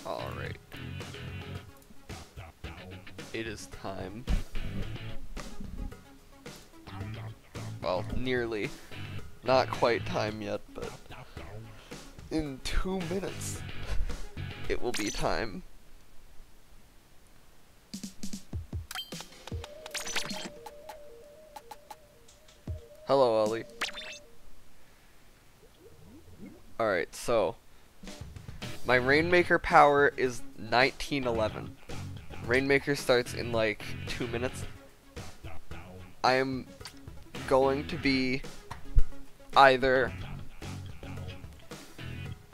Alright. It is time. Well, nearly. Not quite time yet, but in 2 minutes it will be time. Hello, Ellie. Alright, so my Rainmaker power is 1911. Rainmaker starts in like 2 minutes. I am going to be either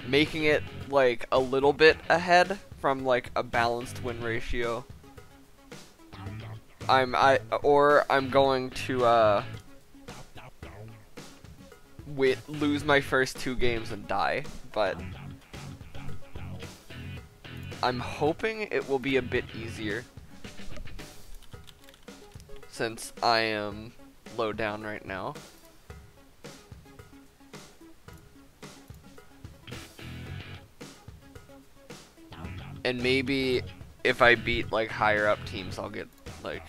making it like a little bit ahead from like a balanced win ratio. Or I'm going to lose my first 2 games and die, but I'm hoping it will be a bit easier since I am low down right now. And maybe if I beat like higher up teams, I'll get like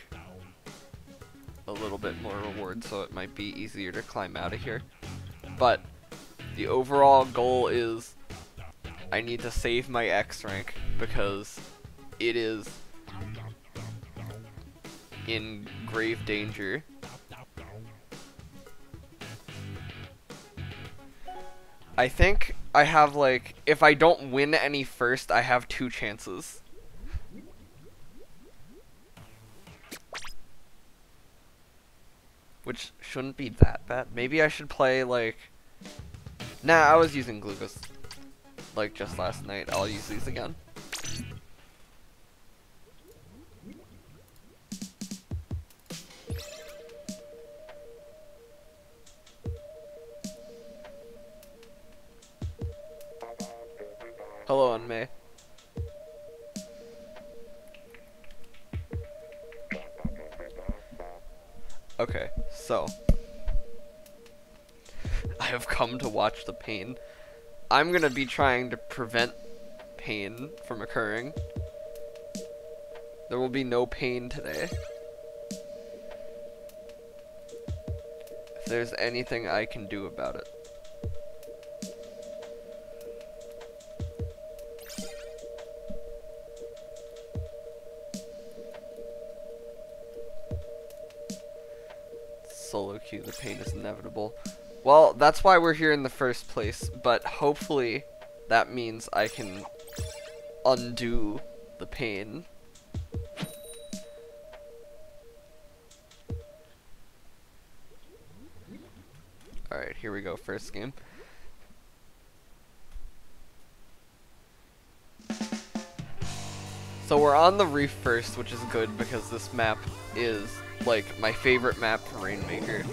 a little bit more reward, so it might be easier to climb out of here. But the overall goal is I need to save my X rank because it is in grave danger. I think I have like, if I don't win any first, I have 2 chances. Which shouldn't be that bad. Maybe I should play like, nah, I was using Glucose like just last night. I'll use these again. Hello, Anmei. Okay, so I have come to watch the pain. I'm gonna be trying to prevent pain from occurring. There will be no pain today. If there's anything I can do about it. Solo queue, the pain is inevitable. Well, that's why we're here in the first place, but hopefully that means I can undo the pain. Alright, here we go, first game. So we're on the reef first, which is good because this map is like my favorite map for Rainmaker.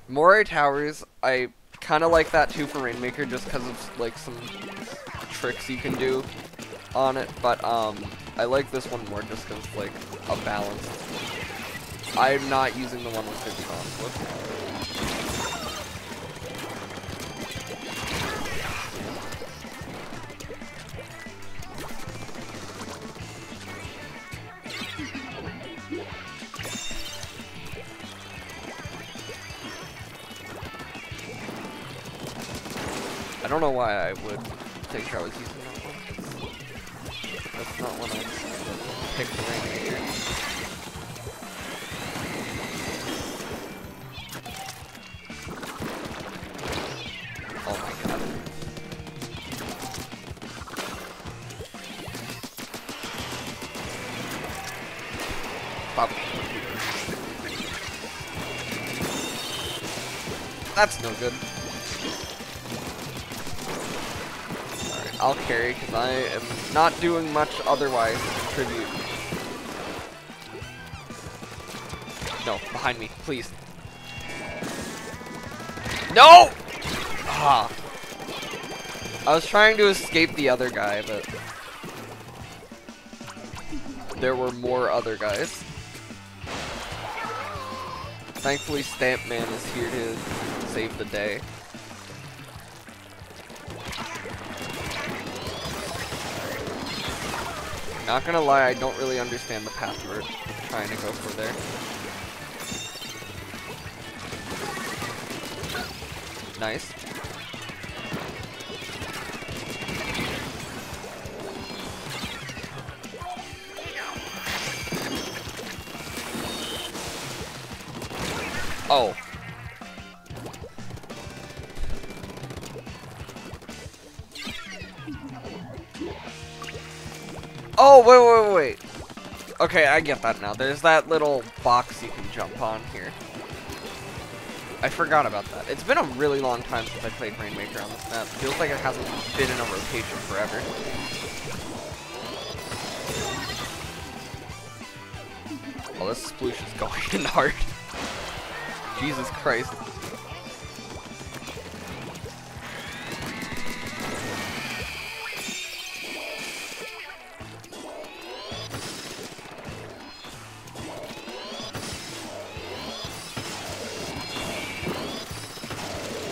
Moray Towers, I kind of like that too for Rainmaker just because of like some tricks you can do on it, but I like this one more just because like a balance. I'm not using the one with 50 bombs. I don't know why I would think I was using that one. That's not when I picked the Rainmaker. Oh my god. Pop. That's no good. I'll carry because I am not doing much otherwise to contribute. No, behind me, please. No! Ah. I was trying to escape the other guy, but there were more other guys. Thankfully, Stampman is here to save the day. Not gonna lie, I don't really understand the path we're trying to go for there. Nice. Oh. Oh, wait. Okay, I get that now. There's that little box you can jump on here. I forgot about that. It's been a really long time since I played Rainmaker on this map. Feels like it hasn't been in a rotation forever. Oh, this sploosh is going in hard. Jesus Christ.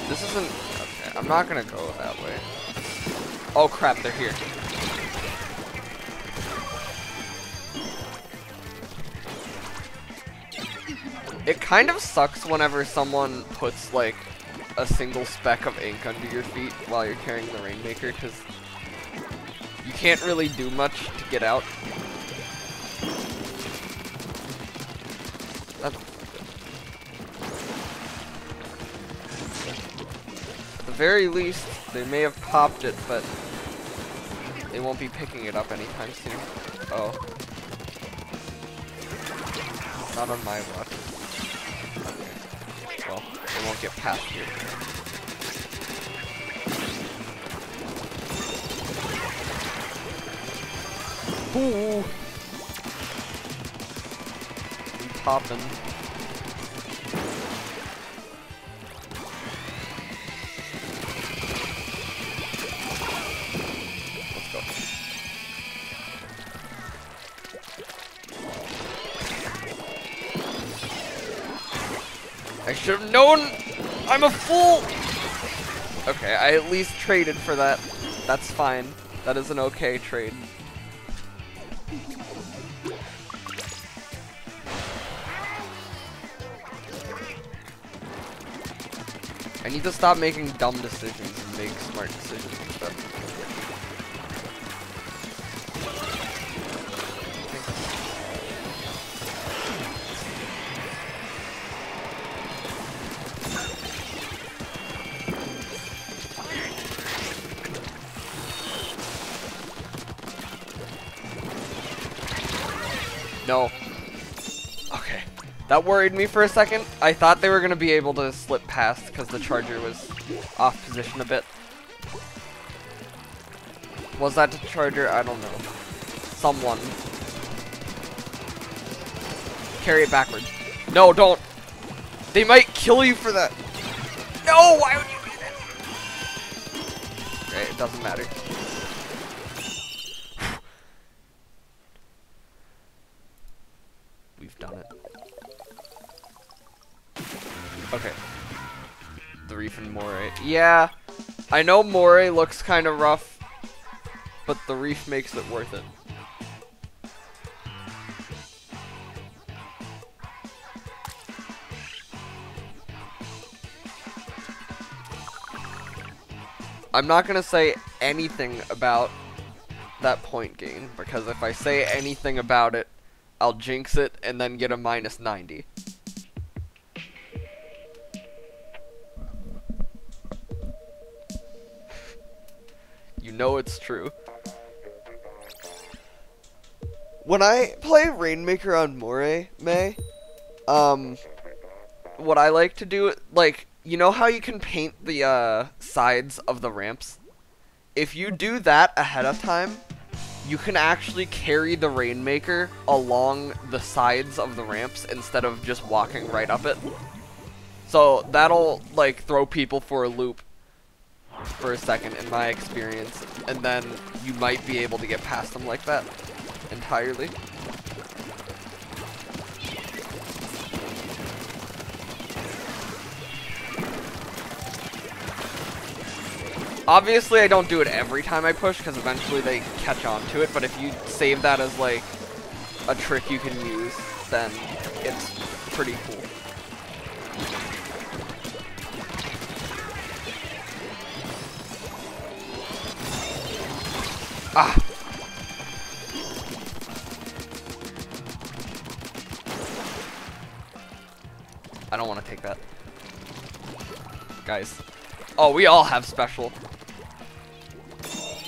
This isn't... Okay, I'm not gonna go that way. Oh crap, they're here. It kind of sucks whenever someone puts like a single speck of ink under your feet while you're carrying the Rainmaker, because you can't really do much to get out. That's at the very least, they may have popped it, but they won't be picking it up anytime soon. Oh. Not on my watch. Okay. Well, they won't get past here. Ooh! We poppin'. Let's go. I should have known! I'm a fool! Okay, I at least traded for that. That's fine. That is an okay trade. I need to stop making dumb decisions and make smart decisions and stuff. No. Okay. That worried me for a second. I thought they were going to be able to slip past because the charger was off position a bit. Was that the charger? I don't know. Someone. Carry it backwards. No, don't. They might kill you for that. No, why would you do that? Okay, it doesn't matter. We've done it. Okay. The Reef and Moray. Yeah, I know Moray looks kind of rough, but the Reef makes it worth it. I'm not gonna say anything about that point gain, because if I say anything about it, I'll jinx it and then get a minus 90. You know it's true. When I play Rainmaker on Moray, May, what I like to do, like, you know how you can paint the sides of the ramps? If you do that ahead of time, you can actually carry the Rainmaker along the sides of the ramps instead of just walking right up it. So that'll, like, throw people for a loop for a second, in my experience, and then you might be able to get past them like that entirely. Obviously, I don't do it every time I push, because eventually they catch on to it, but if you save that as, like, a trick you can use, then it's pretty cool. Ah! I don't want to take that. Guys. Oh, we all have special.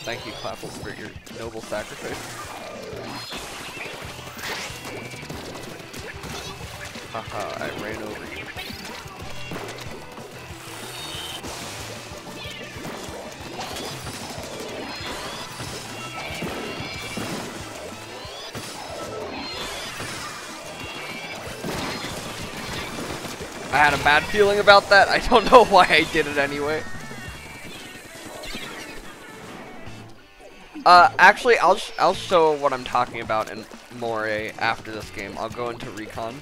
Thank you, Clapples, for your noble sacrifice. Haha, I ran over you. I had a bad feeling about that. I don't know why I did it anyway. Actually, I'll show what I'm talking about in Moray after this game. I'll go into Recon.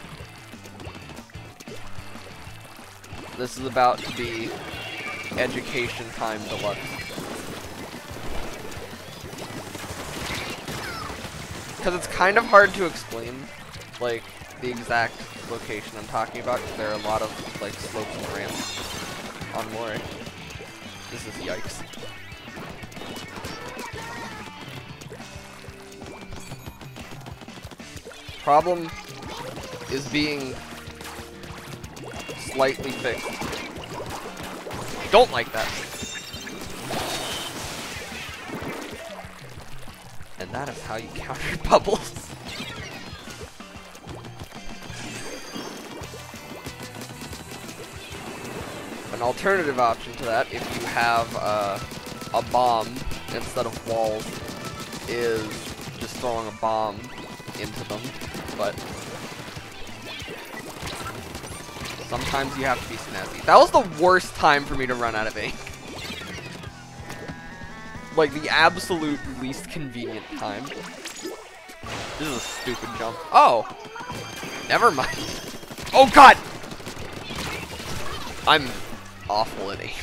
This is about to be Education Time Deluxe. Because it's kind of hard to explain, like, the exact location I'm talking about, because there are a lot of, like, slopes and ramps on Moray. This is yikes. Problem is being slightly fixed. Don't like that. And that is how you counter bubbles. An alternative option to that, if you have a bomb instead of walls, is just throwing a bomb into them, but sometimes you have to be snazzy. That was the worst time for me to run out of ink. Like, the absolute least convenient time. This is a stupid jump. Oh! Never mind. Oh god! I'm awful at aiming.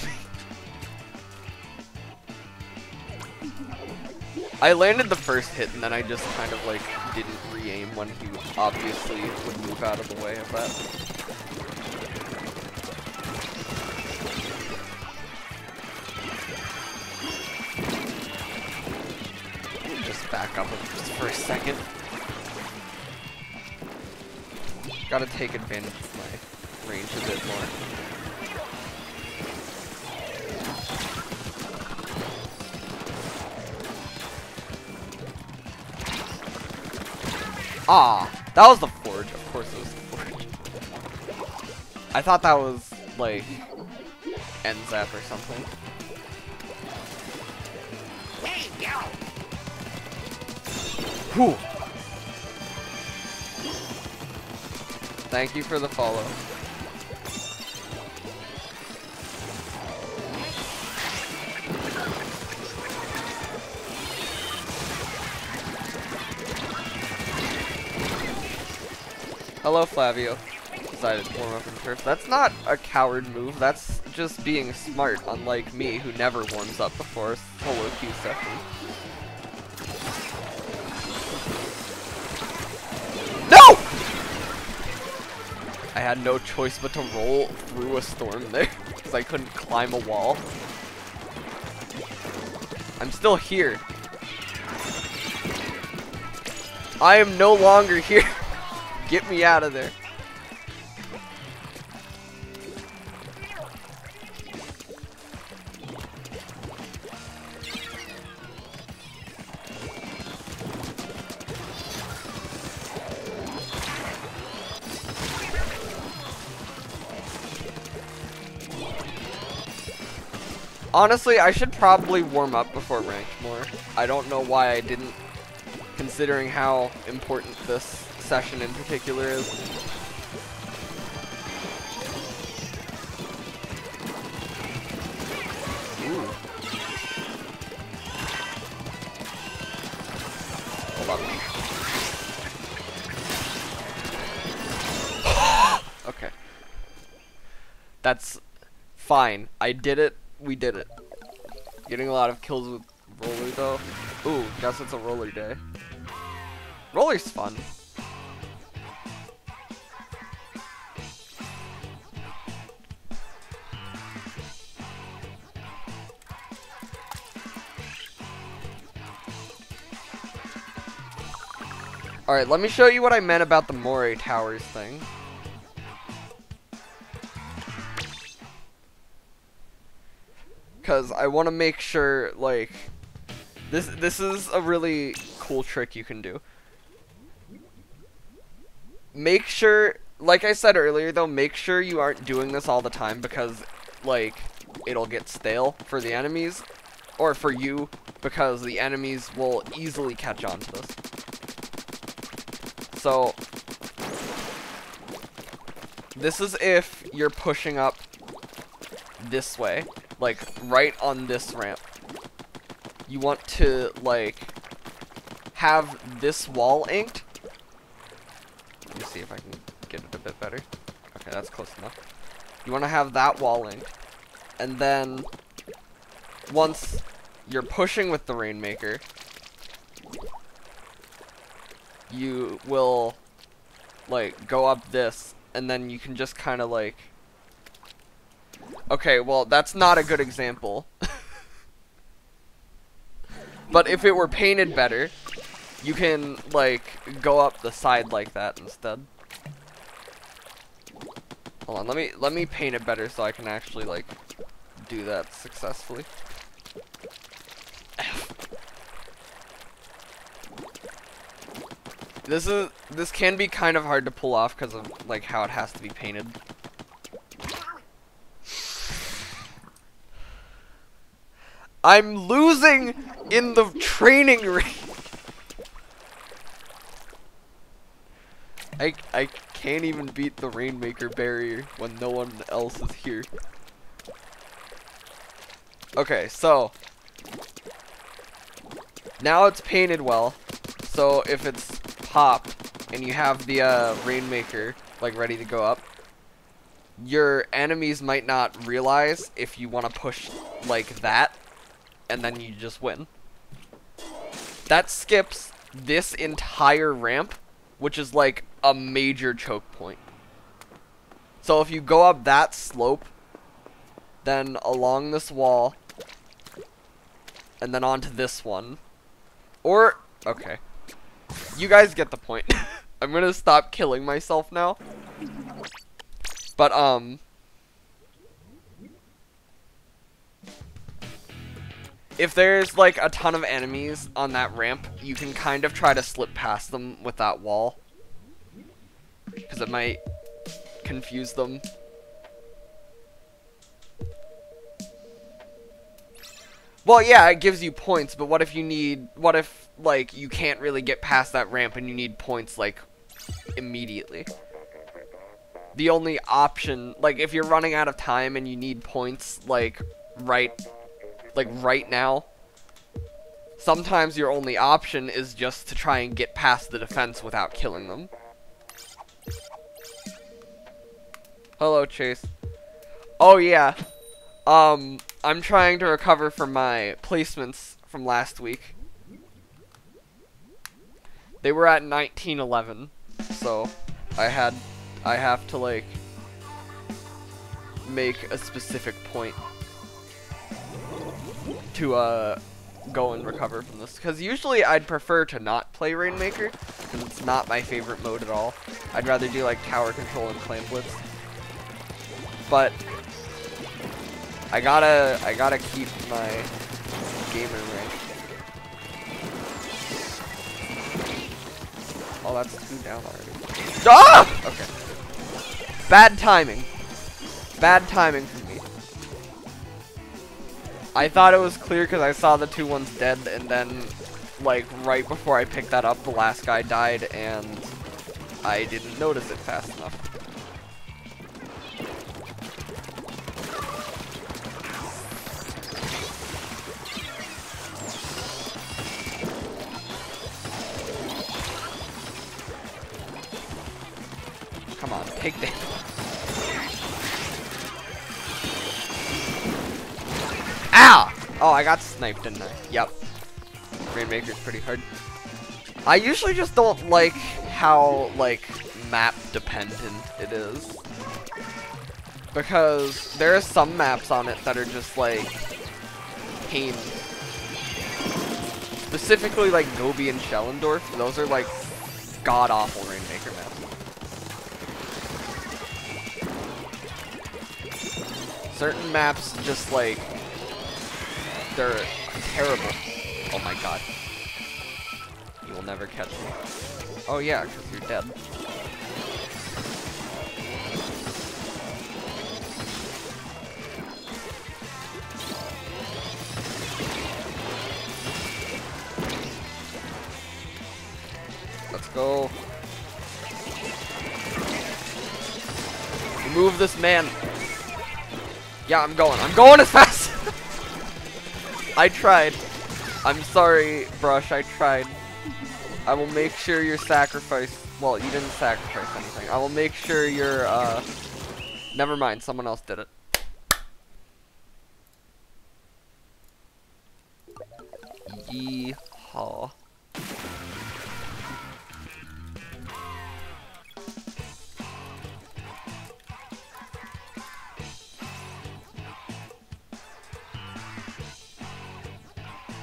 I landed the first hit and then I just kind of like didn't re-aim when he obviously would move out of the way of that. Just back up just for a second. Gotta take advantage of my range a bit more. Ah, that was the forge. Of course it was the forge. I thought that was, like, NZAP or something. Hey, yo! Whew. Thank you for the follow. Hello, Flavio. Decided to warm up in turf. That's not a coward move. That's just being smart, unlike me, who never warms up before a solo queue session. No! I had no choice but to roll through a storm there, because I couldn't climb a wall. I'm still here. I am no longer here. Get me out of there. Honestly, I should probably warm up before ranked more. I don't know why I didn't, considering how important this session in particular is. Ooh. Hold on. Okay. That's fine. I did it. We did it. Getting a lot of kills with roller though. Ooh, guess it's a roller day. Roller's fun. Alright, let me show you what I meant about the Moray Towers thing. Because I want to make sure, like, this is a really cool trick you can do. Make sure, like I said earlier though, make sure you aren't doing this all the time because, like, it'll get stale for the enemies, or for you, because the enemies will easily catch on to this. So, this is if you're pushing up this way. Like, right on this ramp. You want to, like, have this wall inked. Let me see if I can get it a bit better. Okay, that's close enough. You want to have that wall inked. And then, once you're pushing with the Rainmaker, you will, like, go up this. And then you can just kind of, like... Okay, well, that's not a good example. But if it were painted better, you can, like, go up the side like that instead. Hold on, let me paint it better so I can actually, like, do that successfully. This can be kind of hard to pull off because of, like, how it has to be painted. I'm losing in the training range. I can't even beat the Rainmaker barrier when no one else is here. Okay, so now it's painted well. So if it's popped and you have the Rainmaker like ready to go up, your enemies might not realize if you want to push like that. And then you just win. That skips this entire ramp, which is like a major choke point. So if you go up that slope, then along this wall, and then onto this one, or, okay. You guys get the point. I'm gonna stop killing myself now. But, if there's, like, a ton of enemies on that ramp, you can kind of try to slip past them with that wall. Because it might confuse them. Well, yeah, it gives you points, but what if you need, what if, like, you can't really get past that ramp and you need points, like, immediately. The only option, like, if you're running out of time and you need points, like, right now, sometimes your only option is just to try and get past the defense without killing them. Hello, Chase. Oh, yeah. I'm trying to recover from my placements from last week. They were at 1911, so I have to, like, make a specific point to, go and recover from this. Because usually I'd prefer to not play Rainmaker, because it's not my favorite mode at all. I'd rather do, like, Tower Control and Clan Blitz. But I gotta keep my gamer rank. Oh, that's 2 down already. Ah! Okay. Bad timing. Bad timing for me. I thought it was clear because I saw the 2-1s dead, and then, like, right before I picked that up, the last guy died, and I didn't notice it fast enough. Come on, take that. Ow! Oh, I got sniped, didn't I? Yep. Rainmaker's pretty hard. I usually just don't like how, like, map dependent it is. Because there are some maps on it that are just, like, pain. Specifically, like, Gobi and Schellendorf. Those are, like, god-awful Rainmaker maps. Certain maps just, like, they're terrible. Oh my god. You will never catch me. Oh yeah, because you're dead. Let's go. Remove this man. Yeah, I'm going as fast. I tried. I'm sorry, Brush, I tried. I will make sure your sacrifice, well, you didn't sacrifice anything. I will make sure your, never mind, someone else did it. Yeehaw.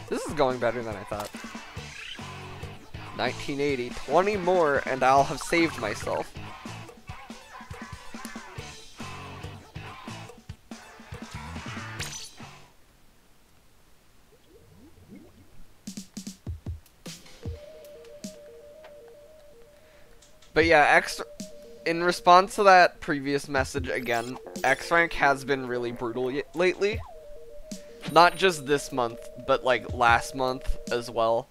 This is going better than I thought. 1980, 20 more, and I'll have saved myself. But yeah, in response to that previous message again, X-Rank has been really brutal lately. Not just this month, but like last month as well.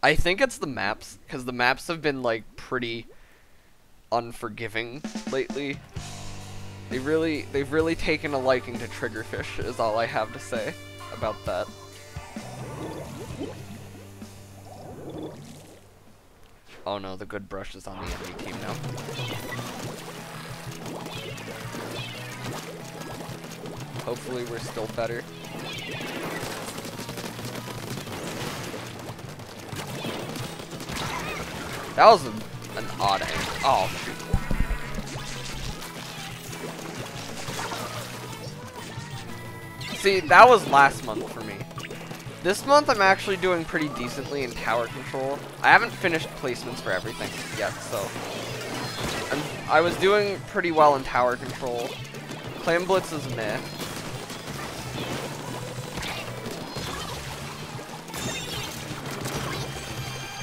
I think it's the maps, because the maps have been like pretty unforgiving lately. They've really taken a liking to Triggerfish, is all I have to say about that. Oh no, the good Brush is on the enemy team now. Hopefully we're still better. That was an odd angle. Oh, shoot. See, that was last month for me. This month I'm actually doing pretty decently in tower control. I haven't finished placements for everything yet, so... I was doing pretty well in tower control. Clan Blitz is meh.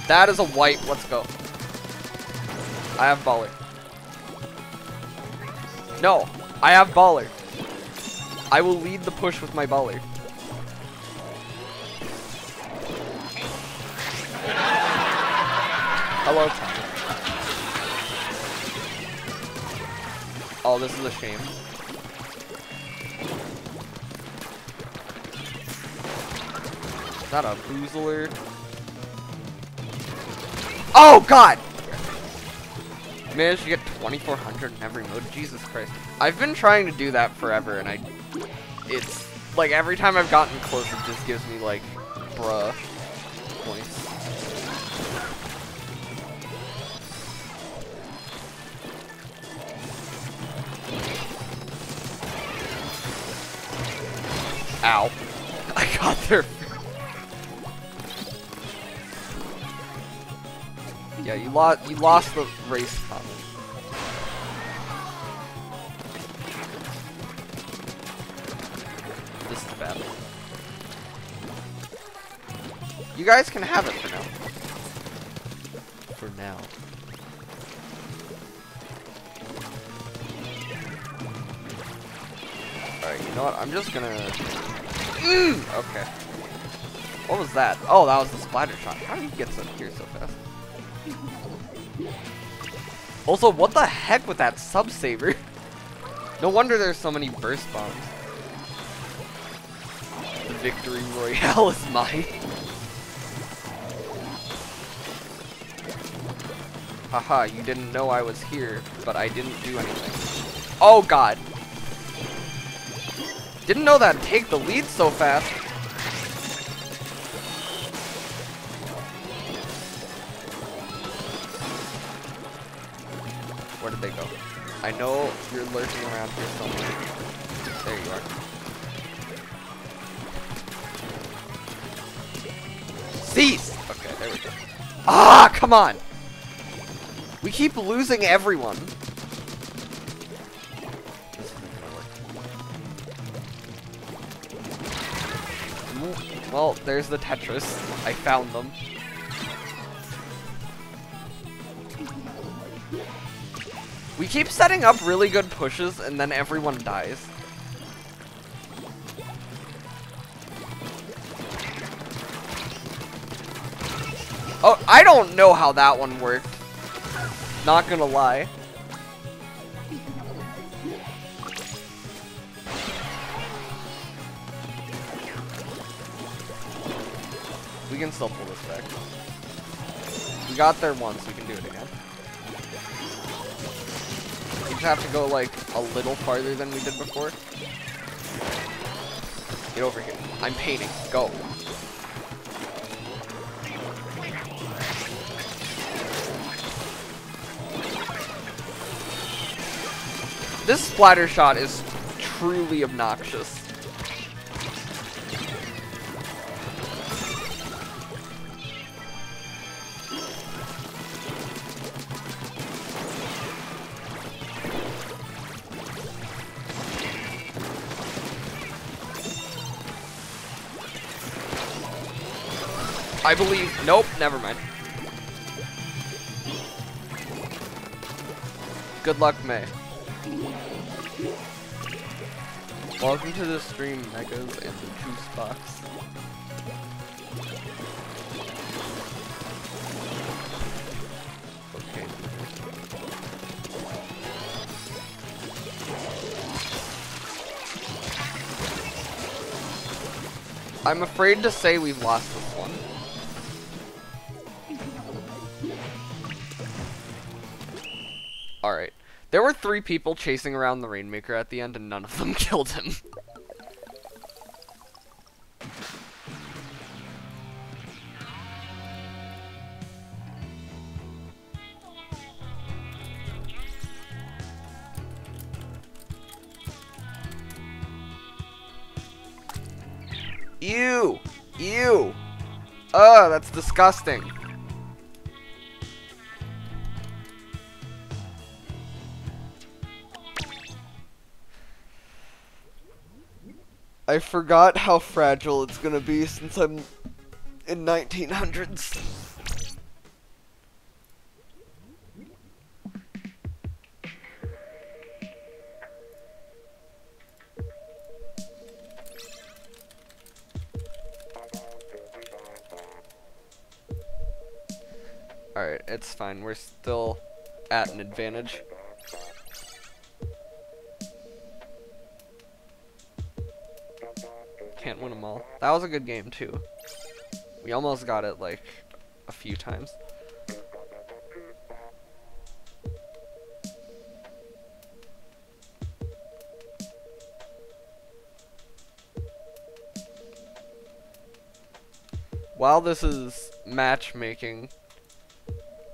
That is a wipe. Let's go. I have Baller. No, I have Baller. I will lead the push with my Baller. Hello, Tommy. Oh, this is a shame. Is that a boozler? Oh, God! Managed to get 2,400 in every mode. Jesus Christ. I've been trying to do that forever, and it's, like, every time I've gotten close, it just gives me, like, bruh points. Ow. I got there. Yeah, you lost the race comment. This is bad. You guys can have it for now. For now. Alright, you know what? I'm just gonna... Okay. What was that? Oh, that was the splatter shot. How did he get here so fast? Also, what the heck with that sub-saver? No wonder there's so many burst bombs. The victory royale is mine. Haha, you didn't know I was here, but I didn't do anything. Oh god. Didn't know that'd take the lead so fast. Where did they go? I know you're lurking around here somewhere. There you are. Cease! Okay, there we go. Ah, come on! We keep losing everyone. This isn't gonna work. Well, there's the Tetris. I found them. We keep setting up really good pushes and then everyone dies. Oh, I don't know how that one worked. Not gonna lie. We can still pull this back. We got there once, we can do it again. You just have to go like a little farther than we did before. Get over here. I'm painting. Go. This splatter shot is truly obnoxious. I believe. Nope, never mind. Good luck, May. Welcome to the stream, Megas and the Juice Box. Okay. I'm afraid to say we've lost this one. Alright. There were 3 people chasing around the Rainmaker at the end and none of them killed him. Ew! Ew! Ugh, that's disgusting. I forgot how fragile it's gonna be since I'm in 1900s. Alright, it's fine. We're still at an advantage. Can't win them all. That was a good game, too. We almost got it, like, a few times. While this is matchmaking,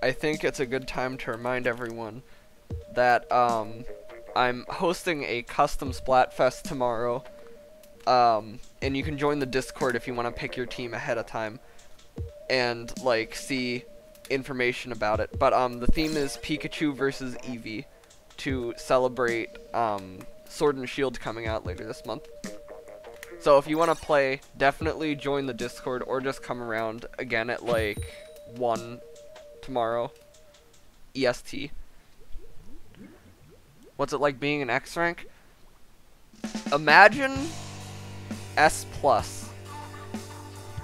I think it's a good time to remind everyone that I'm hosting a custom Splatfest tomorrow, and you can join the Discord if you want to pick your team ahead of time and like see information about it. But the theme is Pikachu versus Eevee to celebrate Sword and Shield coming out later this month. So if you want to play, definitely join the Discord or just come around again at like 1 tomorrow EST. What's it like being an X rank? Imagine S+,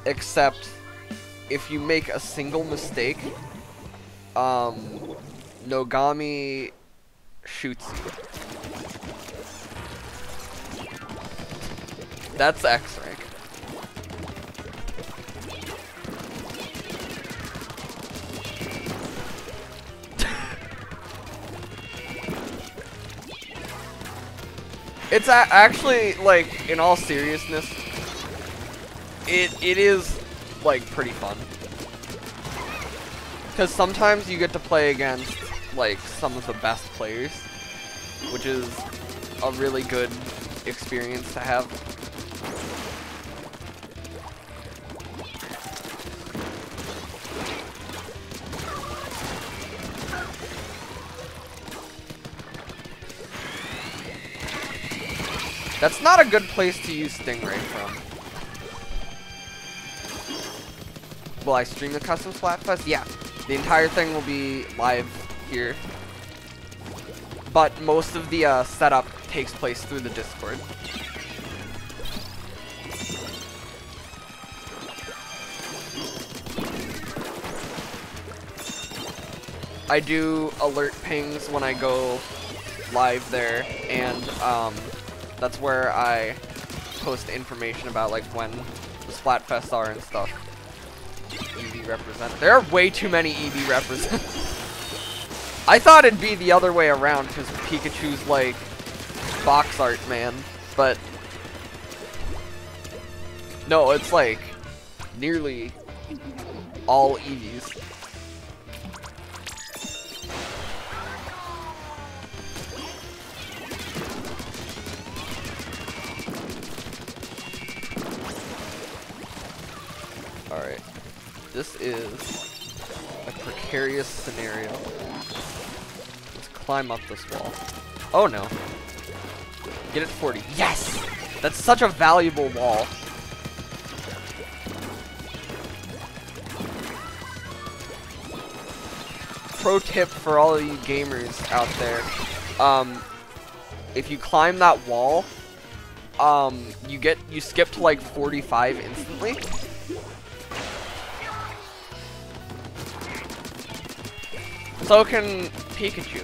except if you make a single mistake, Nogami shoots you. That's X rank. It's actually, like, in all seriousness, it is, like, pretty fun. Because sometimes you get to play against, like, some of the best players, which is a really good experience to have. That's not a good place to use Stingray from. Will I stream the custom Splatfest? Yeah. The entire thing will be live here. But most of the setup takes place through the Discord. I do alert pings when I go live there, and that's where I post information about like when the Splatfests are and stuff. Eevee represent. There are way too many Eevee representatives. I thought it'd be the other way around because Pikachu's like box art man, but no, it's like nearly all Eevees. Alright, this is a precarious scenario. Let's climb up this wall. Oh no. Get it 40. Yes! That's such a valuable wall. Pro tip for all of you gamers out there. If you climb that wall, you skip to like 45 instantly. So can Pikachu.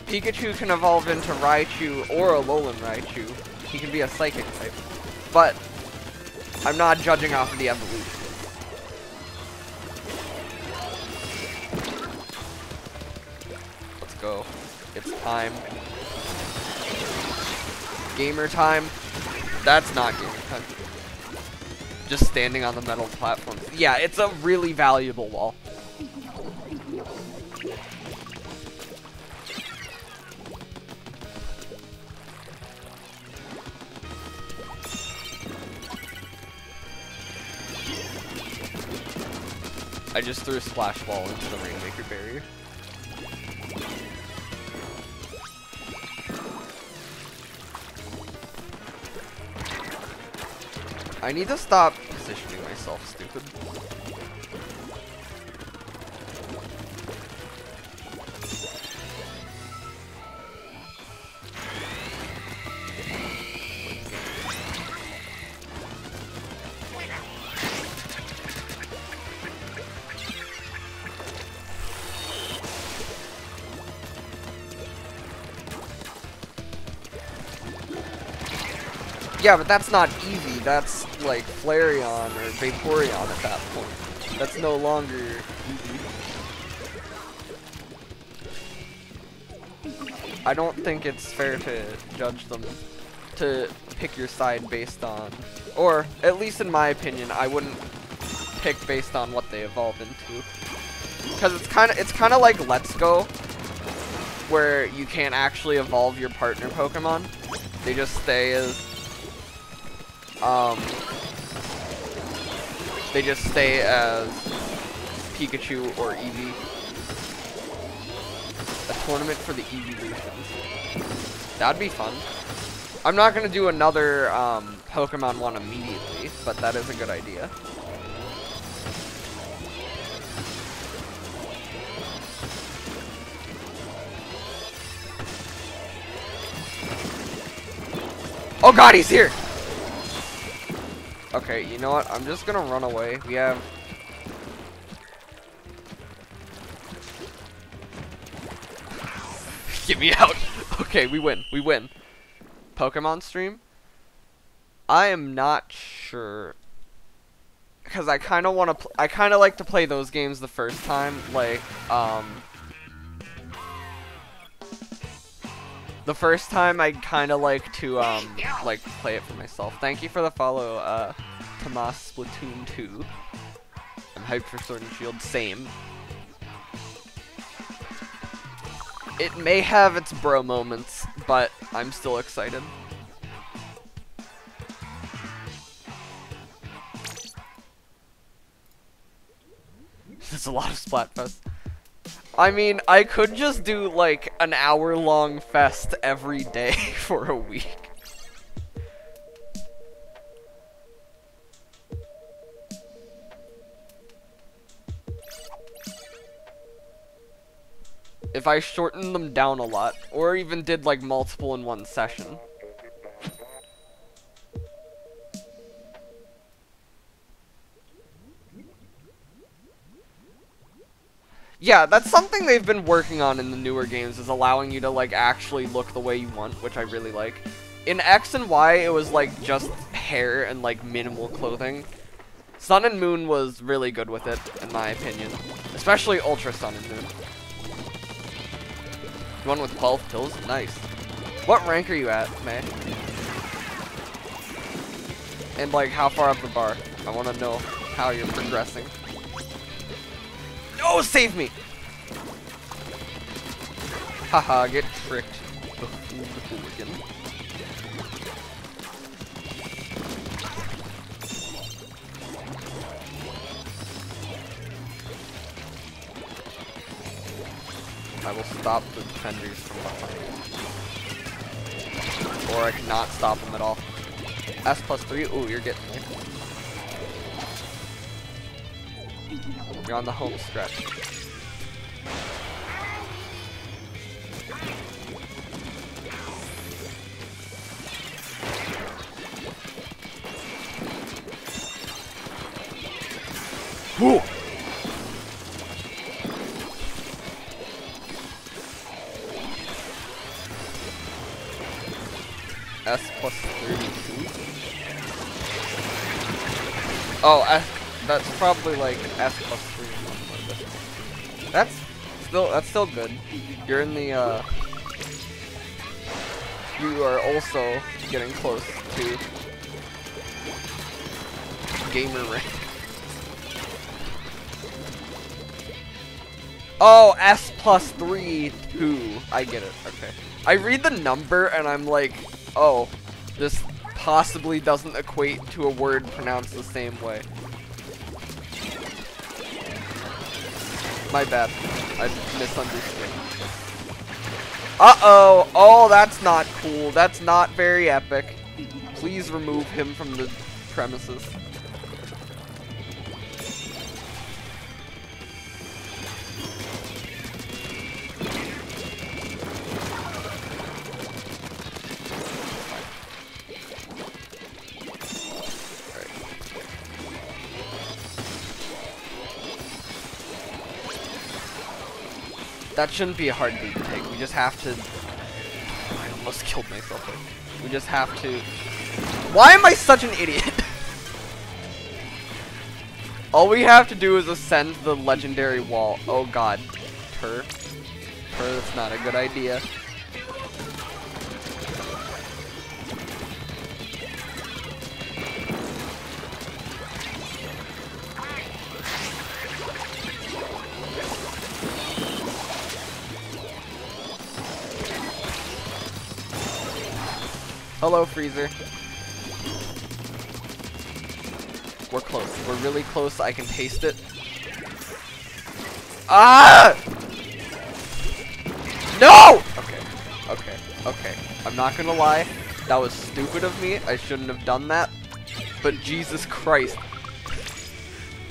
Pikachu can evolve into Raichu or a Alolan Raichu. He can be a Psychic type. But I'm not judging off of the evolution. Let's go. It's time. Gamer time. That's not gamer time. Just standing on the metal platform. Yeah, it's a really valuable wall. I just threw a splash ball into the Rainmaker barrier. I need to stop positioning myself stupid. Yeah, but that's not Eevee. That's like Flareon or Vaporeon at that point. That's no longer Eevee. I don't think it's fair to judge them, to pick your side based on, or at least in my opinion, I wouldn't pick based on what they evolve into. Because it's kind of like Let's Go, where you can't actually evolve your partner Pokemon. They just stay as Pikachu or Eevee. A tournament for the Eeveelutions. That'd be fun. I'm not gonna do another Pokemon one immediately, but that is a good idea. Oh god, he's here! Okay, you know what? I'm just gonna run away. We have... Get me out! Okay, we win. We win. Pokemon stream? I am not sure. Because I kind of want to... I kind of like to play those games the first time. Like, the first time I kind of like to, like, play it for myself. Thank you for the follow, Tomas Splatoon 2. I'm hyped for Sword and Shield. Same. It may have its bro moments, but I'm still excited. There's a lot of Splatfest. I mean, I could just do like an hour-long fest every day for a week. If I shortened them down a lot, or even did like multiple in one session. Yeah, that's something they've been working on in the newer games, is allowing you to like actually look the way you want, which I really like. In X and Y, it was like just hair and like minimal clothing. Sun and Moon was really good with it, in my opinion. Especially Ultra Sun and Moon. One with 12 kills? Nice. What rank are you at, May? And like, how far up the bar? I want to know how you're progressing. No, save me! Haha, get tricked. The hooligan. I will stop the defenders from behind. Or I cannot stop them at all. S+3, ooh, you're getting me. You're on the home stretch. Woo! S+32. Oh, that's probably like S+3. That's still good. You're in the you are also getting close to gamer rank. Oh, S+3 2. I get it. Okay. I read the number and I'm like, oh, this possibly doesn't equate to a word pronounced the same way. My bad. I misunderstood. Uh-oh! Oh, that's not cool. That's not very epic. Please remove him from the premises. That shouldn't be a hard beat to take. We just have to... I almost killed myself there. We just have to Why am I such an idiot? All we have to do is ascend the legendary wall. Oh god. Tur, that's not a good idea. Hello, Freezer. We're close. We're really close. I can taste it. Ah! No! Okay. I'm not gonna lie. That was stupid of me. I shouldn't have done that. But Jesus Christ.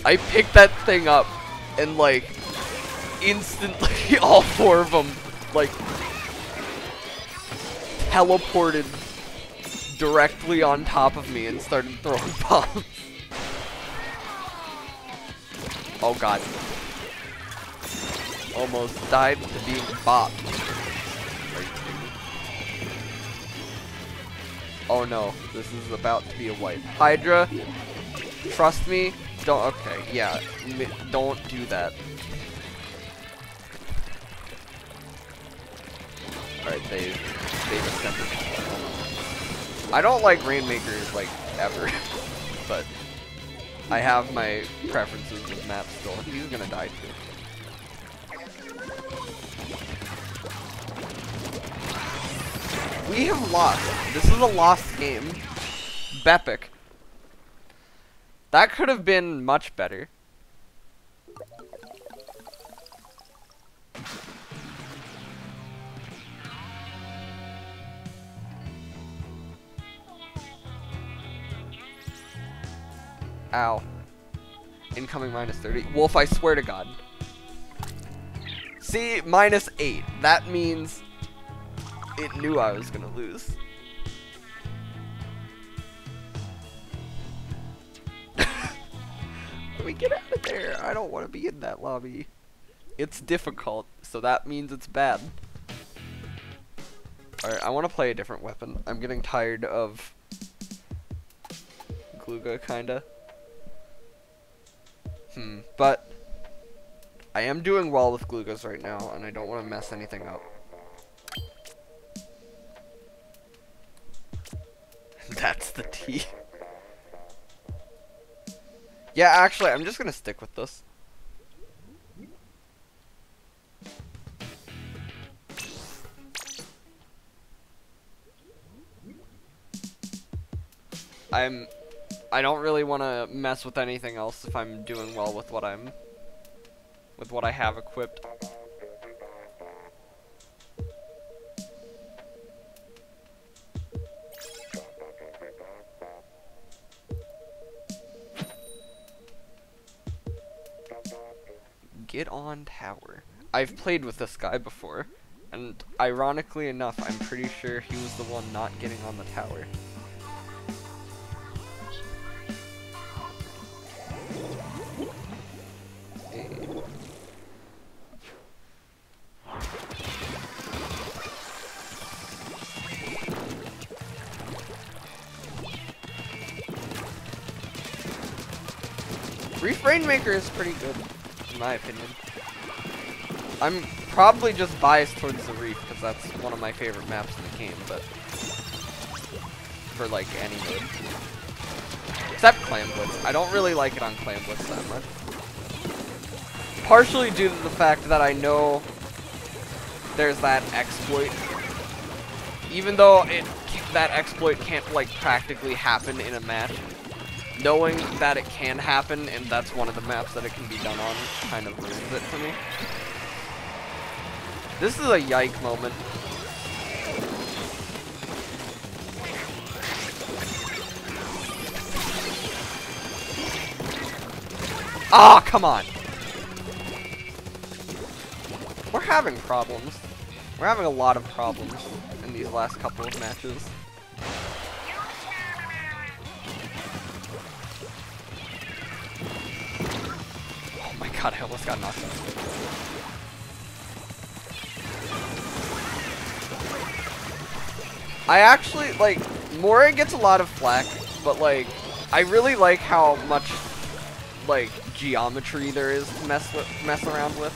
I picked that thing up and like instantly all four of them like teleported directly on top of me and started throwing bombs. Oh god. Almost died to being bopped. Oh no, this is about to be a wipe. Hydra, trust me. Don't. Okay, yeah. Don't do that. Alright, they've ascended. I don't like Rainmaker, like, ever. But I have my preferences with maps still. He's gonna die too. We have lost. This is a lost game. Bepic. That could have been much better. Ow. Incoming -30. Wolf, I swear to God. See, -8. That means it knew I was gonna lose. Let me get out of there. I don't want to be in that lobby. It's difficult, so that means it's bad. Alright, I want to play a different weapon. I'm getting tired of Glooga, kinda. But I am doing well with Gloogas right now, and I don't want to mess anything up. That's the T. Yeah, actually, I'm just gonna stick with this. I don't really want to mess with anything else if I'm doing well with what I have equipped. Get on tower. I've played with this guy before, and ironically enough, I'm pretty sure he was the one not getting on the tower. Reef Rainmaker is pretty good, in my opinion. I'm probably just biased towards the Reef, because that's one of my favorite maps in the game, but for like any mode. Except Clam Blitz. I don't really like it on Clam Blitz that much. Partially due to the fact that I know there's that exploit. Even though that exploit can't like practically happen in a match, knowing that it can happen and that's one of the maps that it can be done on kind of ruins it for me. This is a yike moment. Ah, come on. We're having problems. We're having a lot of problems in these last couple of matches. Oh my god, I almost got knocked out. I actually, like, Mora gets a lot of flack, but like, I really like how much like geometry there is to mess around with.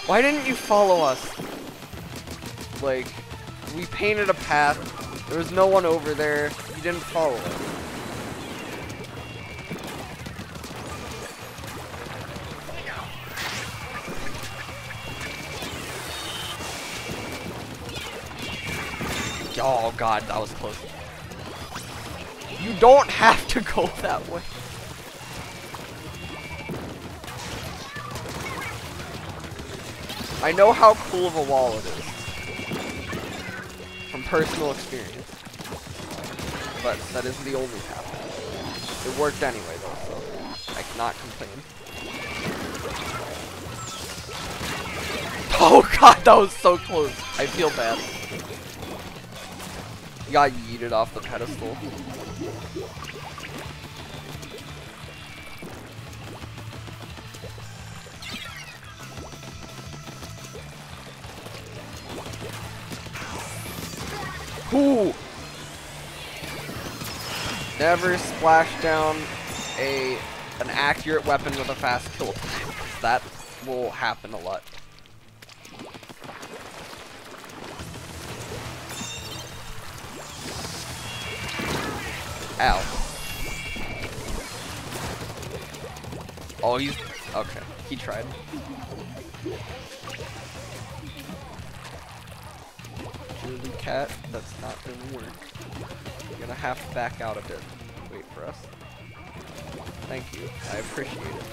Why didn't you follow us? Like, we painted a path. There was no one over there. You didn't follow us. Oh god, that was close. You don't have to go that way. I know how cool of a wall it is. From personal experience. But that isn't the only path. It worked anyway though, so I cannot complain. Oh god, that was so close. I feel bad. You got yeeted off the pedestal. Ooh! Never splash down an accurate weapon with a fast kill time. That will happen a lot. Ow. Oh, he's... okay. He tried. Julie Cat, that's not gonna work. You're gonna have to back out a bit. Wait for us. Thank you. I appreciate it.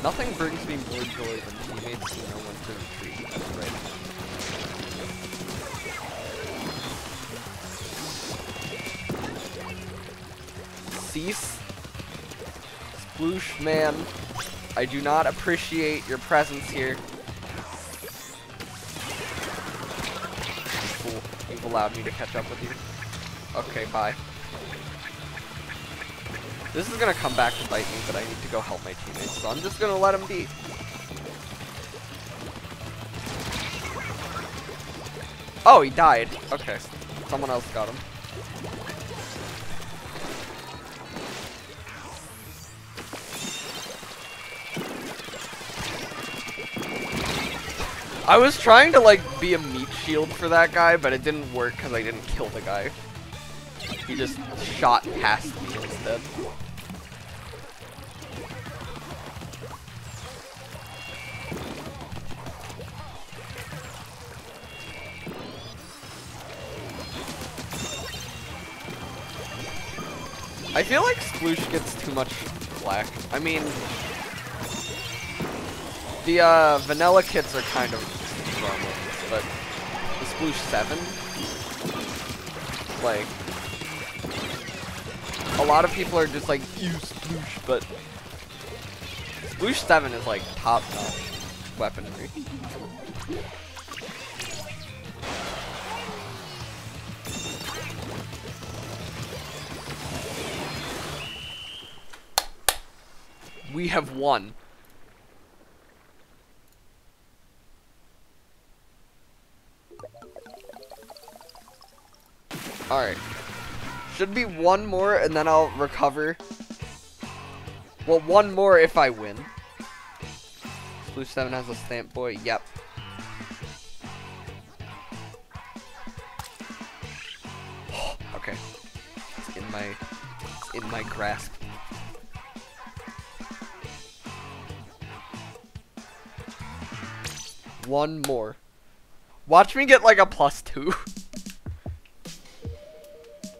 Nothing brings me more joy than teammates who know when to retreat. That's right. Cease. Sploosh, man. I do not appreciate your presence here. Cool. You've allowed me to catch up with you. Okay, bye. This is gonna come back to bite me, but I need to go help my teammates, so I'm just gonna let him be. Oh, he died. Okay. Someone else got him. I was trying to like be a meat shield for that guy, but it didn't work because I didn't kill the guy. He just shot past me instead. I feel like Sploosh gets too much flack. I mean, the vanilla kits are kind of normal, but the Sploosh 7, like, a lot of people are just like, ew, Sploosh, but Sploosh 7 is like top-notch weaponry. We have won. Alright. Should be one more and then I'll recover. Well, one more if I win. Blue 7 has a stamp boy. Yep. Okay. It's in my grasp. One more. Watch me get like a +2.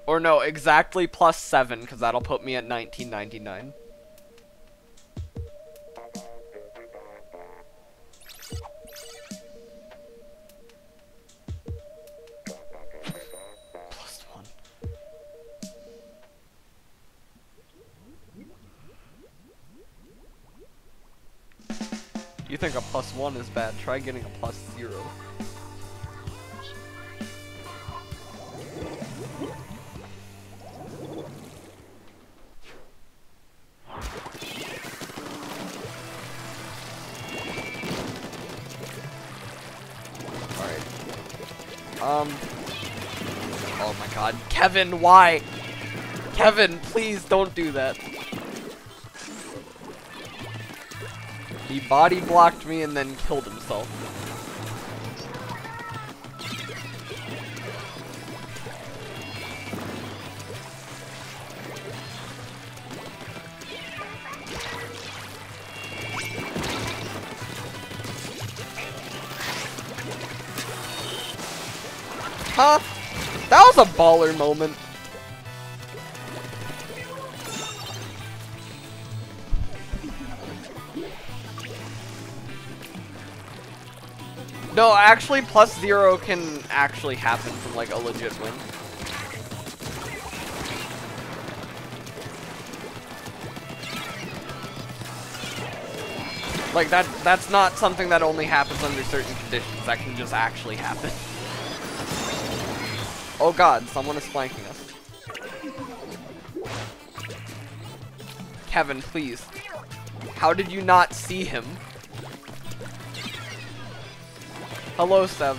Or no, exactly +7, because that'll put me at 1999. +1. You think a +1 is bad? Try getting a +0. Oh my god. Kevin, why? Kevin, please don't do that. He body blocked me and then killed himself. Huh? That was a baller moment. No, actually, +0 can actually happen from like a legit win. Like that's not something that only happens under certain conditions. That can just actually happen. Oh god, someone is flanking us. Kevin, please. How did you not see him? Hello, Sev.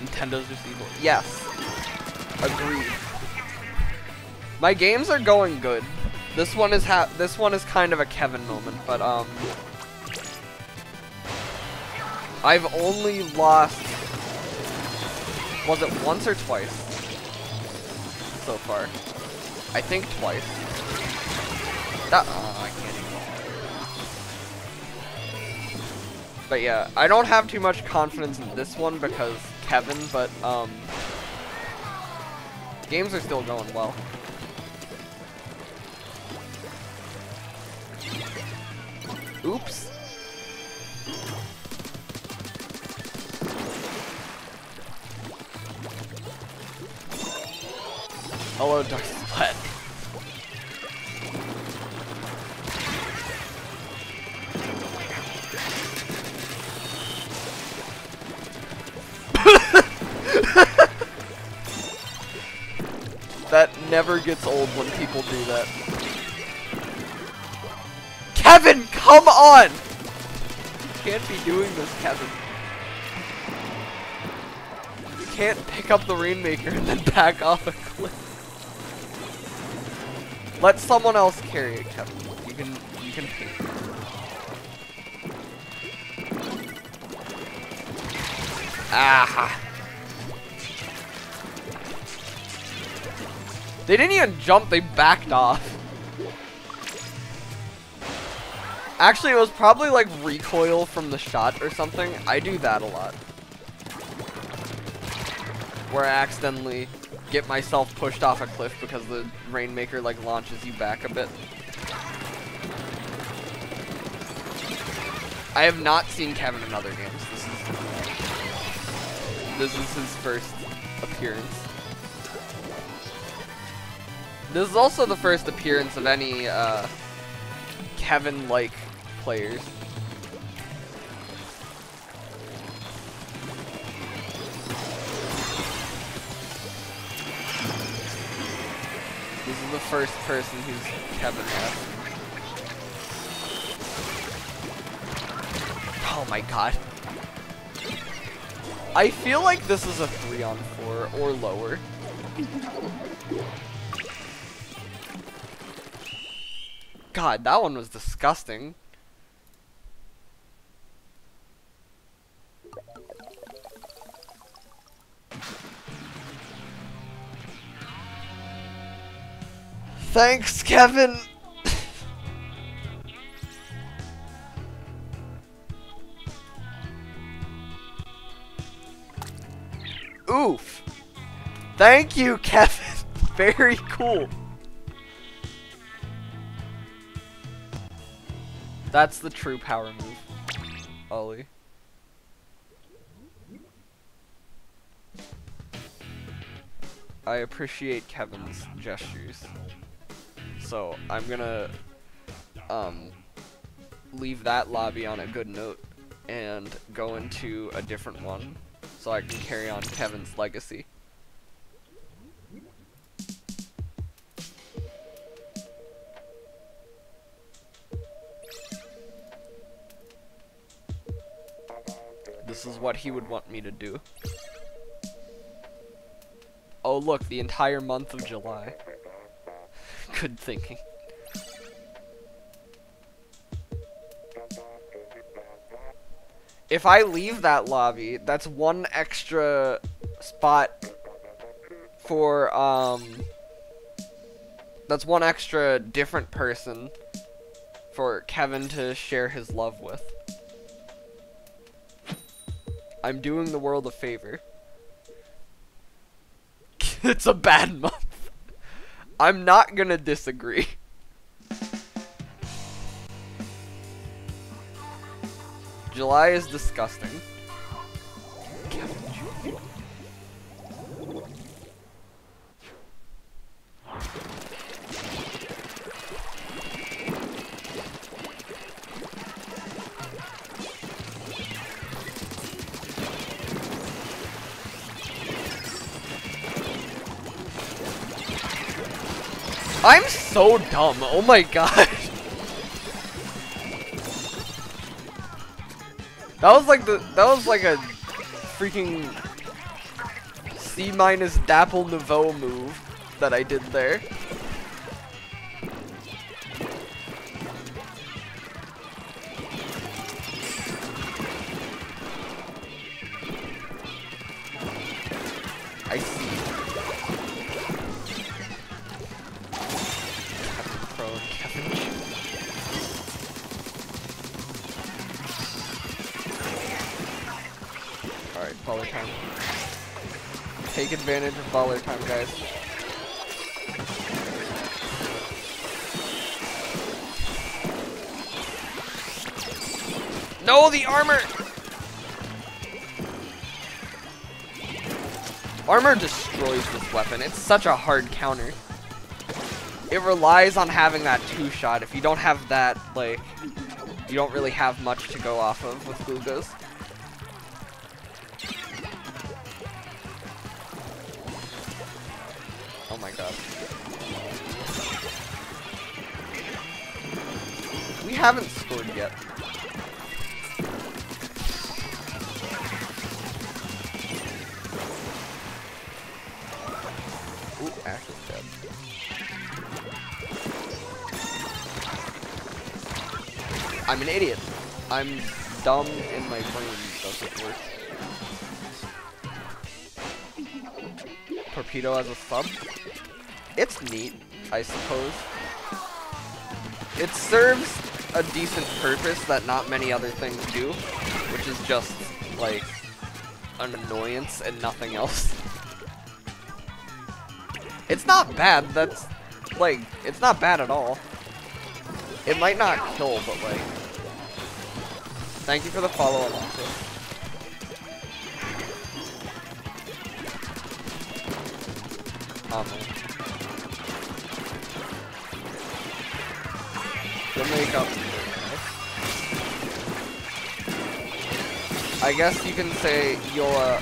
Nintendo's just evil. Yes. Agreed. My games are going good. This one is kind of a Kevin moment, but I've only lost, was it once or twice so far? I think twice. I can't even. But yeah, I don't have too much confidence in this one because Kevin, but games are still going well. Oops. Hello, Dark Splat. That never gets old when people do that. Kevin, come on! You can't be doing this, Kevin. You can't pick up the Rainmaker and then back off a cliff. Let someone else carry it, Kevin. You can take it. Ah. They didn't even jump, they backed off. Actually, it was probably like recoil from the shot or something. I do that a lot. Where I accidentally get myself pushed off a cliff because the Rainmaker like launches you back a bit. I have not seen Kevin in other games. This is his first appearance. This is also the first appearance of any Kevin-like players. This is the first person who's Kevin-esque. Oh my god. I feel like this is a 3-on-4 or lower. God, that one was disgusting. Thanks, Kevin! Oof! Thank you, Kevin! Very cool. That's the true power move, Ollie. I appreciate Kevin's gestures. So I'm gonna leave that lobby on a good note and go into a different one so I can carry on Kevin's legacy. This is what he would want me to do. Oh look, the entire month of July. Good thinking. If I leave that lobby, that's one extra spot for, that's one extra different person for Kevin to share his love with. I'm doing the world a favor. It's a bad month. I'm not gonna disagree. July is disgusting. Kevin Jr. I'm so dumb. Oh my god. That was like a freaking C- Dapple Nouveau move that I did there. I see. Kevin Pro and Kevin J. Alright, baller time. Take advantage of baller time, guys. No, the armor! Armor destroys this weapon. It's such a hard counter. It relies on having that 2-shot. If you don't have that, like, you don't really have much to go off of with Glugas. Oh my god. We haven't scored yet. Ooh, Ash is dead. I'm an idiot. I'm dumb and my brain doesn't work. Torpedo as a sub? It's neat, I suppose. It serves a decent purpose that not many other things do, which is just, like, an annoyance and nothing else. It's not bad, that's, like, it's not bad at all. It might not kill, but, like, thank you for the follow, Alonso. You'll make up. I guess you can say you'll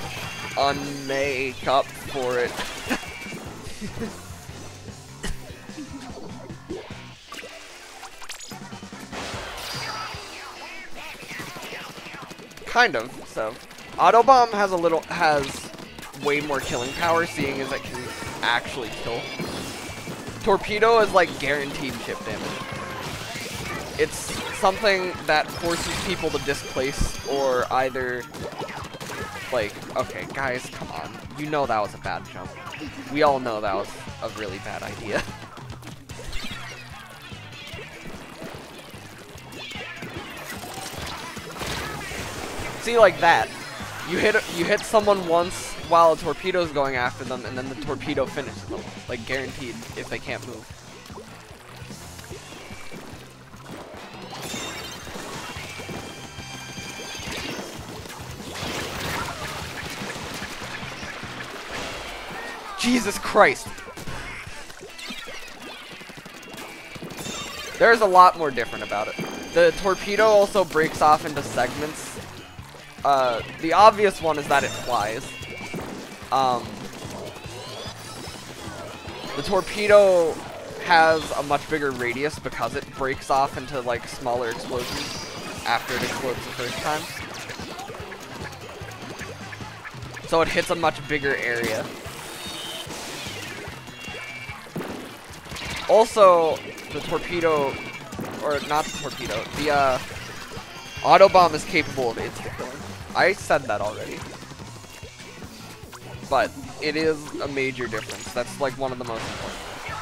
unmake up for it. Kind of. So, Autobomb has way more killing power, seeing as it can actually kill. Torpedo is like guaranteed chip damage. It's something that forces people to displace or either, like, okay, guys, come on. You know that was a bad jump. We all know that was a really bad idea. See, like that. You hit someone once while a torpedo's going after them, and then the torpedo finishes them. Like, guaranteed, if they can't move. Jesus Christ! There's a lot more different about it. The torpedo also breaks off into segments. The obvious one is that it flies. The torpedo has a much bigger radius because it breaks off into, like, smaller explosions after it explodes the first time. So it hits a much bigger area. Also, the torpedo, or not the torpedo, the auto bomb is capable of insta-killing. I said that already. But it is a major difference. That's like one of the most important things.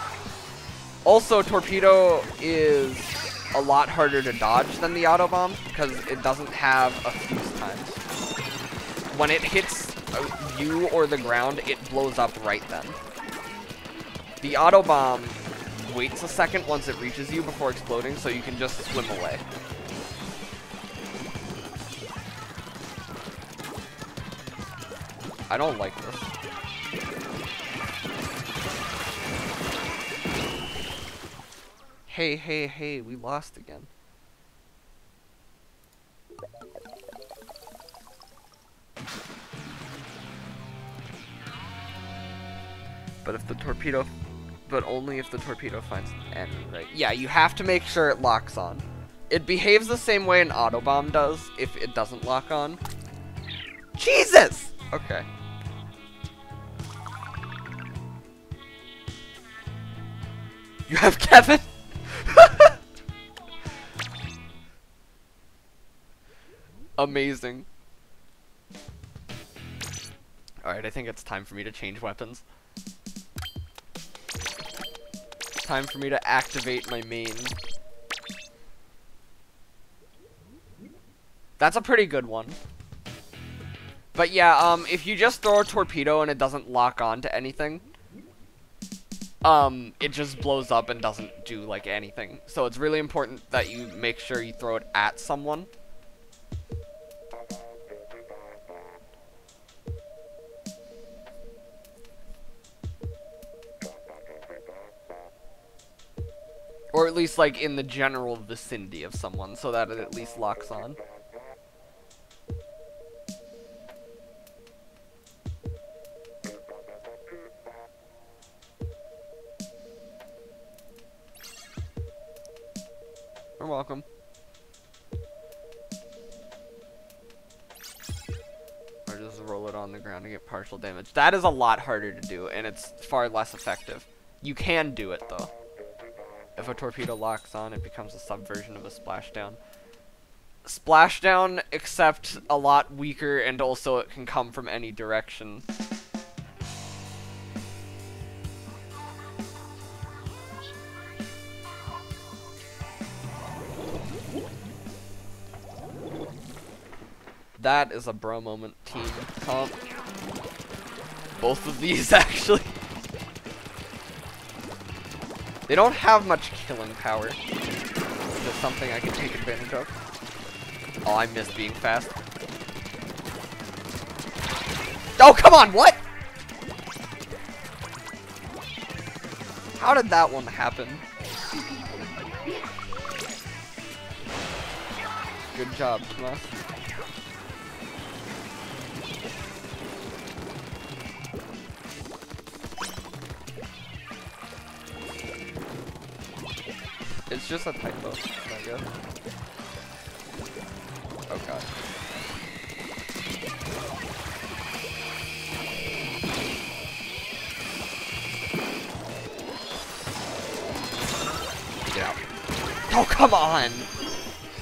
Also, torpedo is a lot harder to dodge than the auto bomb because it doesn't have a fuse time. When it hits you or the ground, it blows up right then. The auto bomb waits a second once it reaches you before exploding, so you can just swim away. I don't like this. Hey, we lost again. But if the torpedo, but only if the torpedo finds an enemy, right? Yeah, you have to make sure it locks on. It behaves the same way an auto bomb does if it doesn't lock on. Jesus! Okay. You have Kevin? Amazing. Alright, I think it's time for me to change weapons. Time for me to activate my main. That's a pretty good one. But yeah, if you just throw a torpedo and it doesn't lock on to anything, it just blows up and doesn't do, like, anything. So it's really important that you make sure you throw it at someone. Or at least, like, in the general vicinity of someone, so that it at least locks on. You're welcome. Or just roll it on the ground to get partial damage. That is a lot harder to do, and it's far less effective. You can do it, though. If a torpedo locks on, it becomes a subversion of a splashdown. Splashdown, except a lot weaker, and also it can come from any direction. That is a bro moment, team comp. Both of these, actually. They don't have much killing power. Just something I can take advantage of. Oh, I missed being fast. Oh, come on, what? How did that one happen? Good job, Tomas. It's just a typo, I guess. Oh god. Get out. Oh, come on!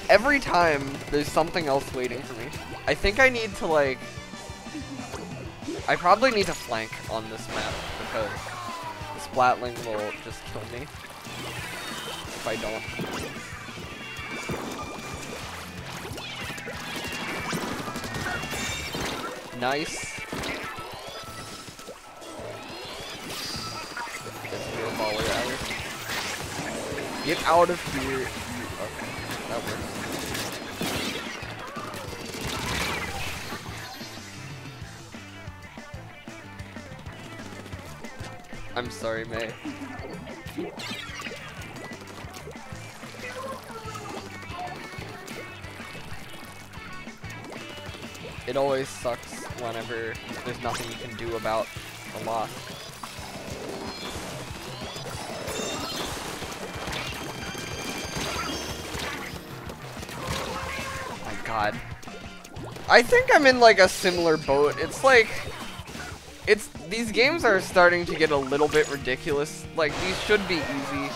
Every time, there's something else waiting for me. I think I need to, like... I probably need to flank on this map, because the Splatling will just kill me. If I don't. Nice. Get out of here. Okay, that works. I'm sorry, May. It always sucks whenever there's nothing you can do about a loss. Oh my god. I think I'm in like a similar boat. It's like, these games are starting to get a little bit ridiculous. Like, these should be easy,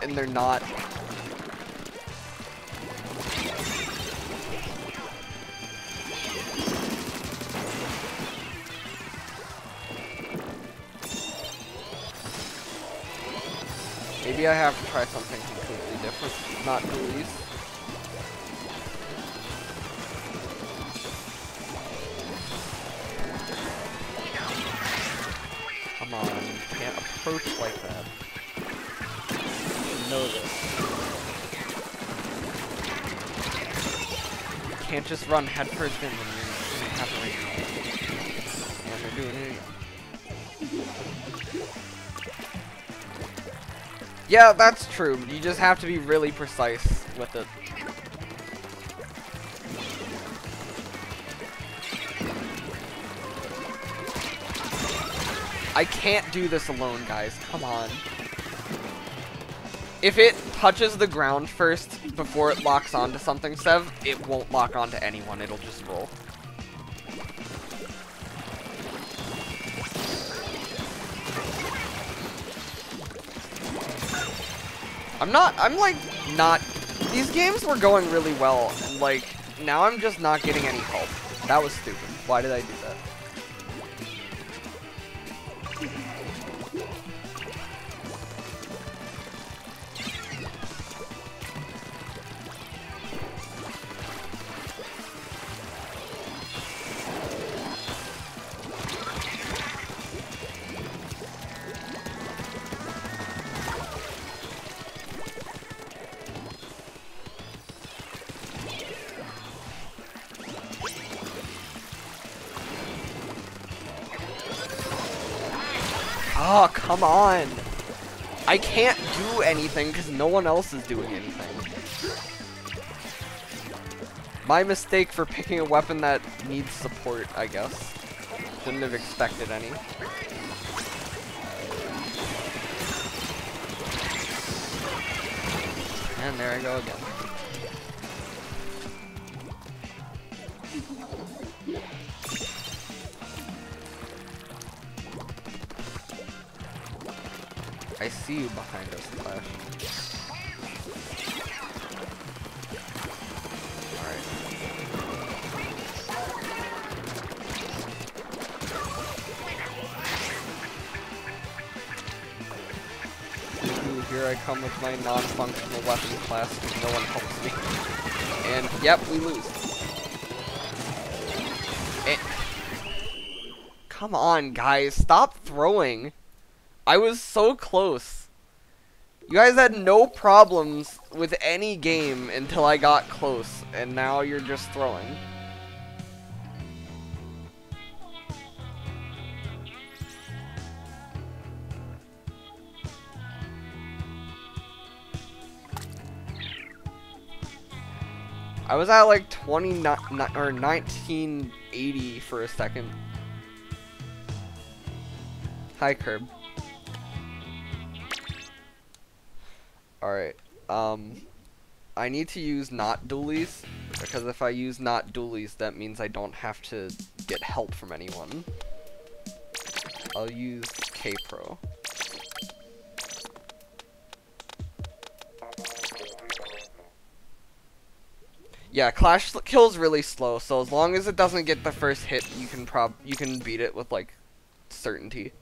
and they're not. Maybe I have to try something completely different, not dualies. Come on, you can't approach like that. You know this. You can't just run headfirst in when you're half range. And they're doing it again. Yeah, that's true. You just have to be really precise with it. I can't do this alone, guys. Come on. If it touches the ground first before it locks onto something, Sev, it won't lock onto anyone. It'll just roll. I'm like, not, these games were going really well, and like, now I'm just not getting any help. That was stupid. Why did I do that? Oh, come on. I can't do anything because no one else is doing anything. My mistake for picking a weapon that needs support, I guess. Shouldn't have expected any. And there I go again. I see you behind us, Clash. Alright. Here I come with my non-functional weapon class because no one helps me. And, yep, we lose. Come on, guys. Stop throwing. I was so close. You guys had no problems with any game until I got close, and now you're just throwing. I was at like 29 or 1980 for a second. Hi, Curb. Alright, I need to use not dualies, because if I use not dualies, that means I don't have to get help from anyone. I'll use K-Pro. Yeah, Clash kills really slow, so as long as it doesn't get the first hit, you can beat it with like certainty.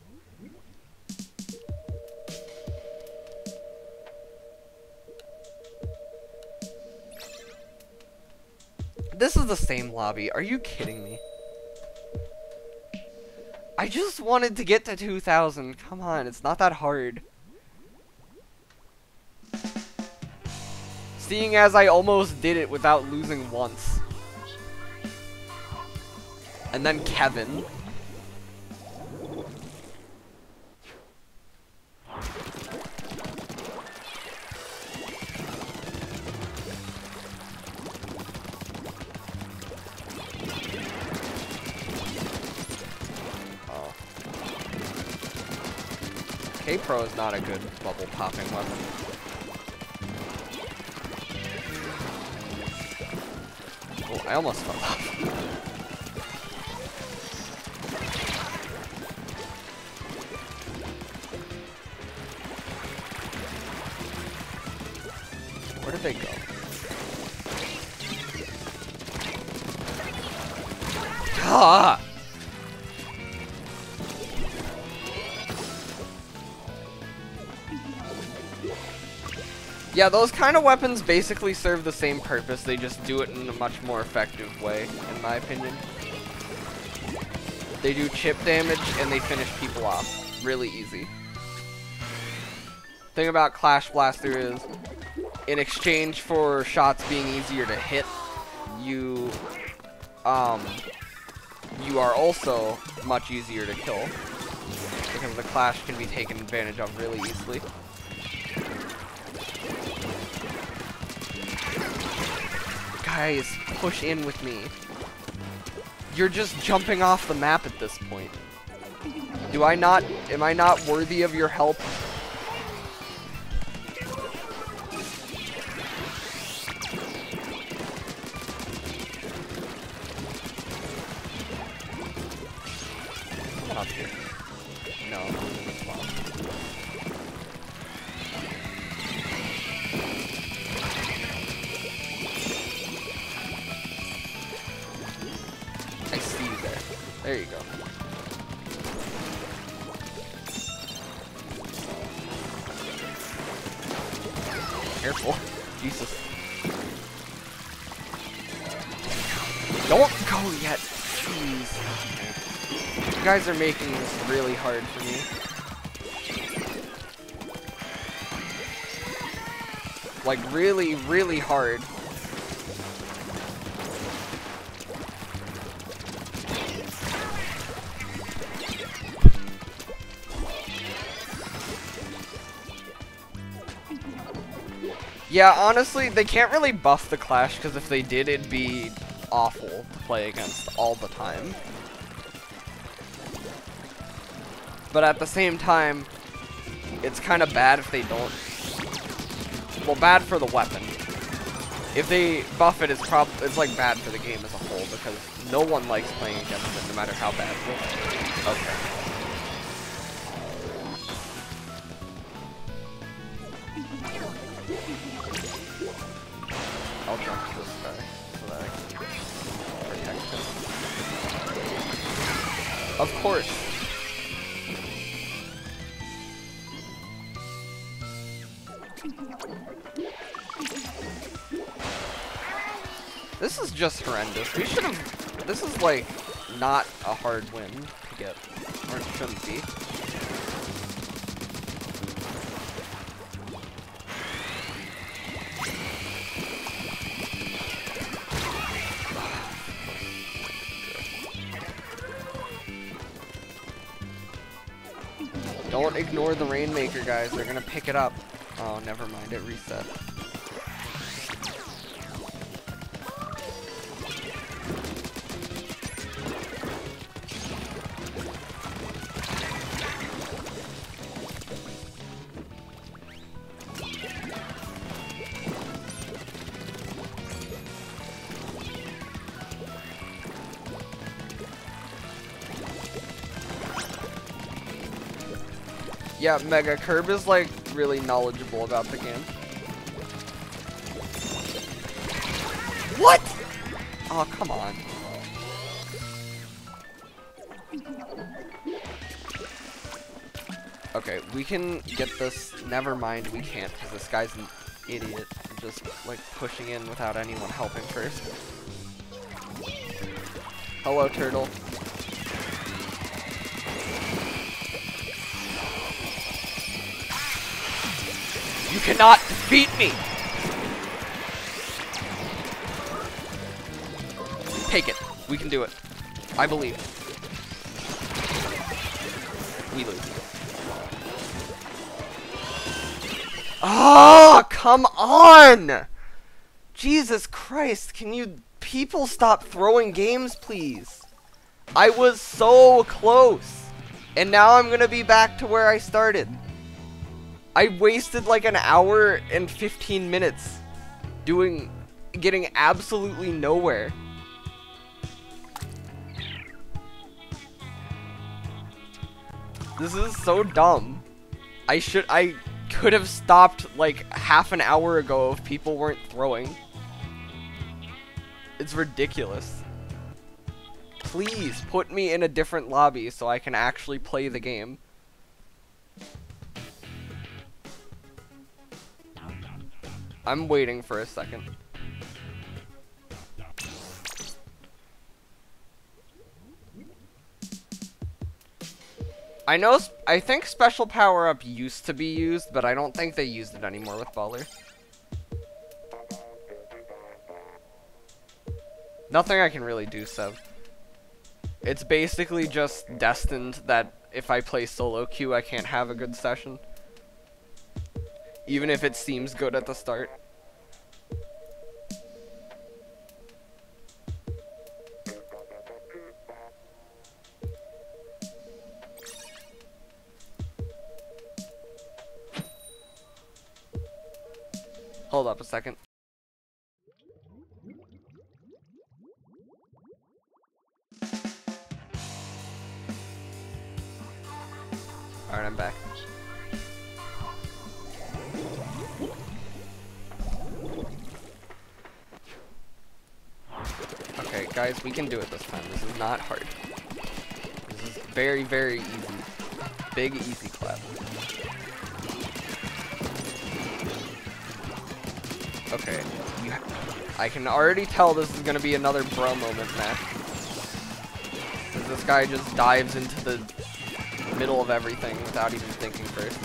This is the same lobby. Are you kidding me? I just wanted to get to 2,000. Come on, it's not that hard. Seeing as I almost did it without losing once. And then Kevin. K-Pro is not a good bubble popping weapon. Oh, I almost fell off. Ah! Yeah, those kind of weapons basically serve the same purpose. They just do it in a much more effective way, in my opinion. They do chip damage and they finish people off really easy. Thing about Clash Blaster is, in exchange for shots being easier to hit, you are also much easier to kill because the Clash can be taken advantage of really easily. Guys, push in with me. You're just jumping off the map at this point. Am I not worthy of your help? Come up here. No, it's not. I see you there. There you go. Careful. Jesus. Don't go yet. Jeez. You guys are making this really hard for me. Like, really, really hard. Yeah, honestly, they can't really buff the Clash, because if they did, it'd be awful to play against all the time. But at the same time, it's kind of bad if they don't. Well, bad for the weapon. If they buff it, it's like bad for the game as a whole, because no one likes playing against it, no matter how bad it is. Okay. I'll jump to this guy so that I can protect him. Of course. This is just horrendous. We should have... This is like not a hard win to get. Or it shouldn't be. Don't ignore the Rainmaker, guys. They're gonna pick it up. Oh, never mind. It reset. Yeah, Mega Curb is like really knowledgeable about the game. What? Oh, come on. Okay, we can get this. Never mind, we can't because this guy's an idiot. Just like pushing in without anyone helping first. Hello, turtle. You cannot defeat me! Take it. We can do it. I believe. We lose. Oh, come on! Jesus Christ, can you people stop throwing games, please? I was so close. And now I'm gonna be back to where I started. I wasted like an hour and 15 minutes getting absolutely nowhere. This is so dumb. I could have stopped like half an hour ago if people weren't throwing. It's ridiculous. Please put me in a different lobby so I can actually play the game. I'm waiting for a second. I think special power-up used to be used, but I don't think they used it anymore with Baller. Nothing I can really do, Sev. It's basically just destined that if I play solo queue, I can't have a good session. Even if it seems good at the start. Hold up a second. Alright, I'm back. Okay, guys, we can do it this time. This is not hard. This is very, very easy. Big, easy clap. Okay, I can already tell this is gonna be another bro moment match. Because this guy just dives into the middle of everything without even thinking first.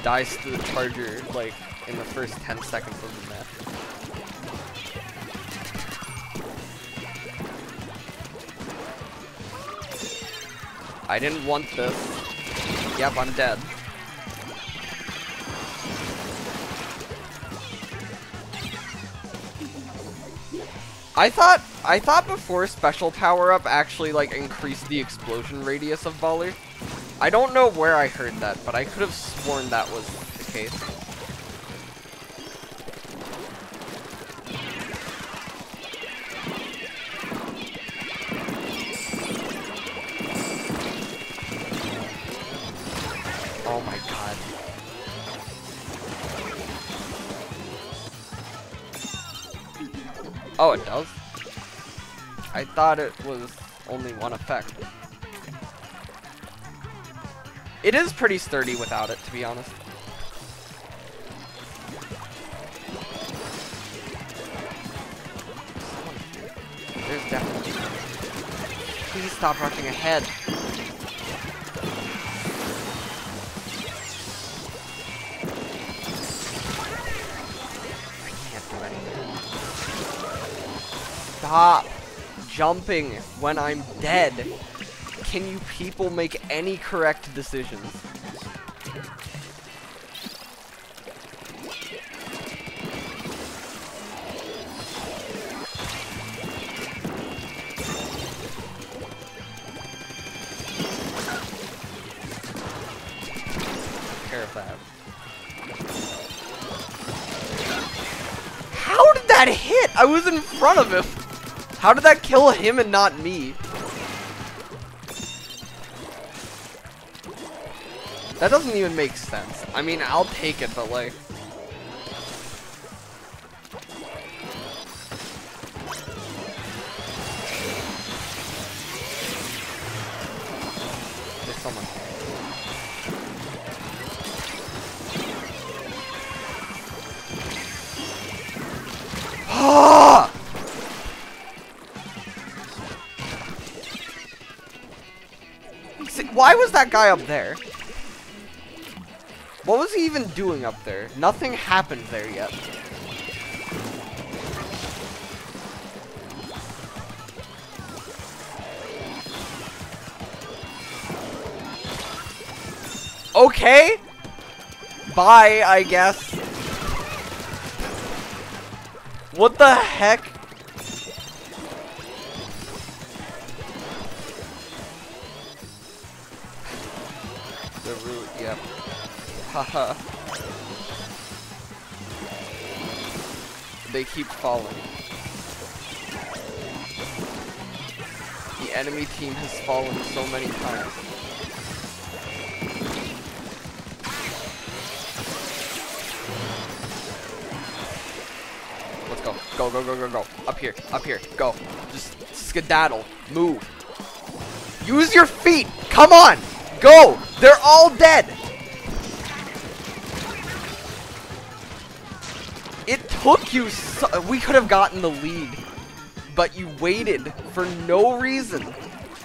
Dies to the charger, like, in the first 10 seconds of the match. I didn't want this. Yep, I'm dead. I thought before special power-up actually, like, increased the explosion radius of Baller. I don't know where I heard that, but I could have sworn that was the case. Oh my god. Oh, it does? I thought it was only one effect. It is pretty sturdy without it, to be honest. There's definitely... Please stop rushing ahead. I can't do anything. Stop jumping when I'm dead. Can you people make any correct decisions? Take care of that. How did that hit? I was in front of him. How did that kill him and not me? That doesn't even make sense. I mean, I'll take it, but like... There's someone. Ah! Why was that guy up there? What was he even doing up there? Nothing happened there yet. Okay. Bye, I guess. What the heck? The root, yep. Haha. They keep falling. The enemy team has fallen so many times. Let's go. Go, go, go, go, go. Up here, go. Just skedaddle. Move. Use your feet. Come on. Go. They're all dead. It took you so... We could have gotten the lead. But you waited for no reason.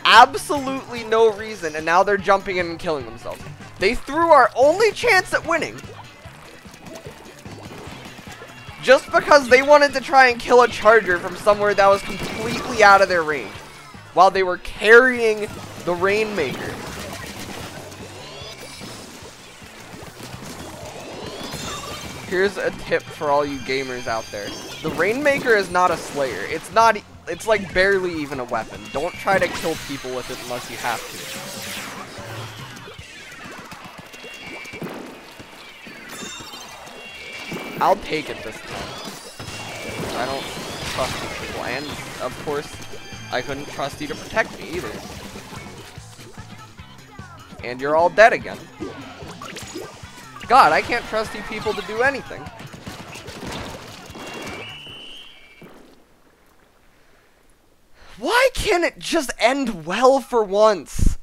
Absolutely no reason. And now they're jumping in and killing themselves. They threw our only chance at winning. Just because they wanted to try and kill a charger from somewhere that was completely out of their range. While they were carrying the Rainmaker. Here's a tip for all you gamers out there. The Rainmaker is not a Slayer. It's like barely even a weapon. Don't try to kill people with it unless you have to. I'll take it this time. I don't trust you people. And, of course, I couldn't trust you to protect me either. And you're all dead again. God, I can't trust you people to do anything. Why can't it just end well for once?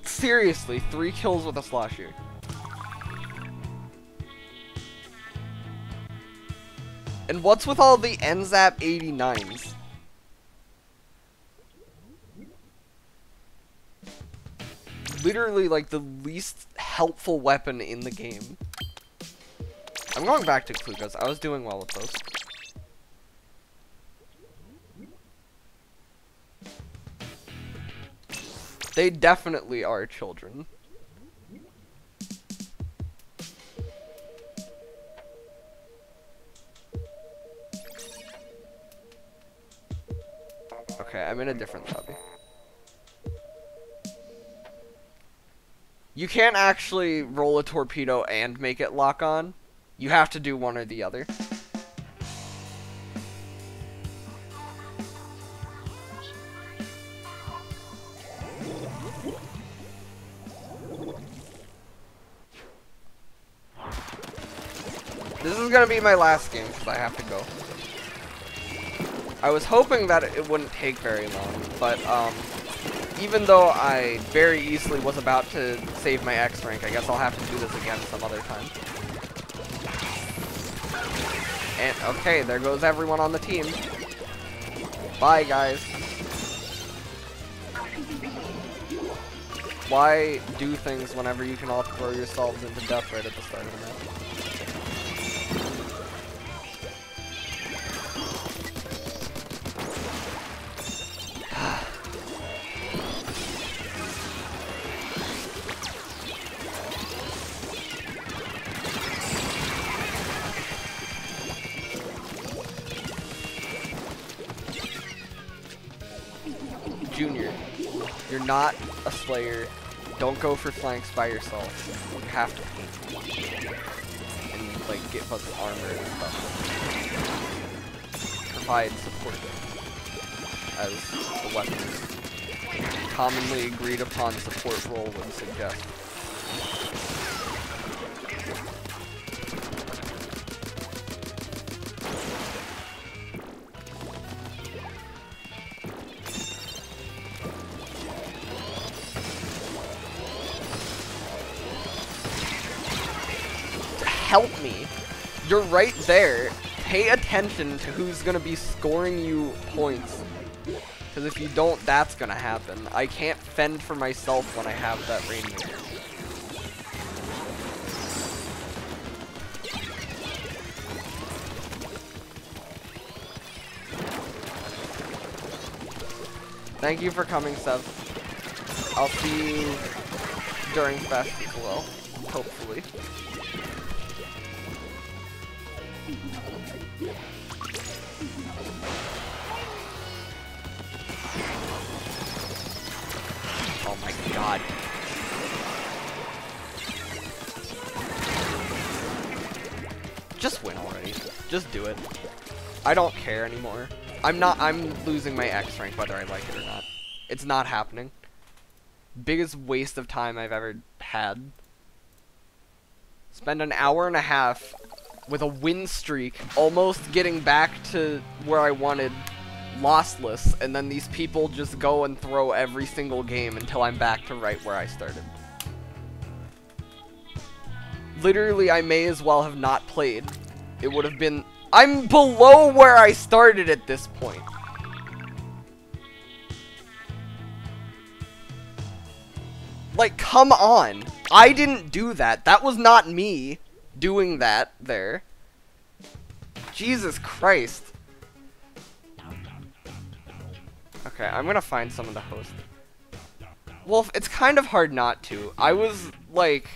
Seriously, 3 kills with a Slosher. And what's with all the NZAP 89s? Literally like the least helpful weapon in the game. I'm going back to Klukas. I was doing well with those. They definitely are children. Okay, I'm in a different lobby. You can't actually roll a torpedo and make it lock on. You have to do one or the other. This is gonna be my last game because I have to go. I was hoping that it wouldn't take very long, but even though I very easily was about to save my X rank, I guess I'll have to do this again some other time. And okay, there goes everyone on the team. Bye, guys. Why do things whenever you can all throw yourselves into death right at the start of the match? Junior, you're not a Slayer. Don't go for flanks by yourself. You have to paint and like get us armor and stuff. Provide support as the weapons. Commonly agreed upon support role would suggest. Help me. You're right there. Pay attention to who's gonna be scoring you points. Because if you don't, that's gonna happen. I can't fend for myself when I have that Rainmaker. Thank you for coming, Sev. I'll see you during Fest as well, hopefully. Oh my god. Just just win already. Just do it. I don't care anymore. I'm losing my X rank whether I like it or not. It's not happening. Biggest waste of time I've ever had. Spend an hour and a half with a win streak, almost getting back to where I wanted, lossless, and then these people just go and throw every single game until I'm back to right where I started. Literally, I may as well have not played. It would have been... I'm below where I started at this point. Like, come on. I didn't do that. That was not me doing that there. Jesus Christ. Okay, I'm gonna find someone to host. Well, it's kind of hard not to. I was, like,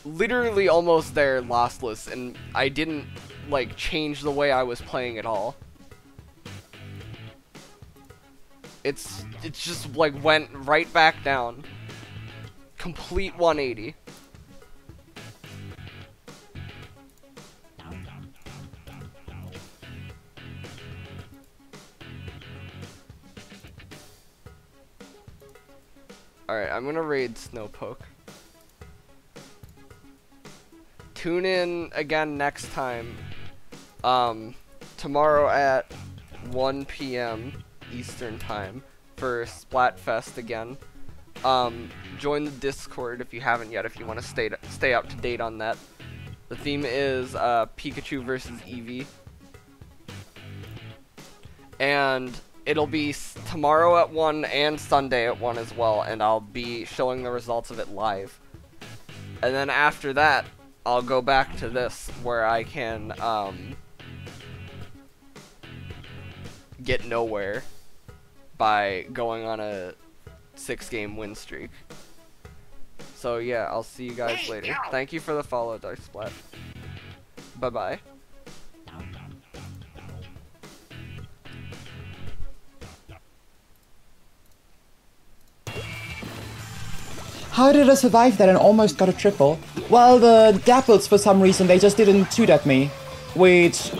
literally almost there lossless, and I didn't, like, change the way I was playing at all. It's just, like, went right back down. Complete 180. Alright, I'm gonna raid Snowpoke. Tune in again next time. Tomorrow at 1 p.m. Eastern Time for Splatfest again. Join the Discord if you haven't yet, if you want to stay up to date on that. The theme is Pikachu versus Eevee. And it'll be tomorrow at 1 and Sunday at 1 as well, and I'll be showing the results of it live. And then after that, I'll go back to this, where I can get nowhere by going on a 6-game win streak. So yeah, I'll see you guys later. Thank you for the follow, Dark Splat. Bye-bye. How did I survive that and almost got a triple? Well, the Dapples, for some reason, they just didn't shoot at me. Which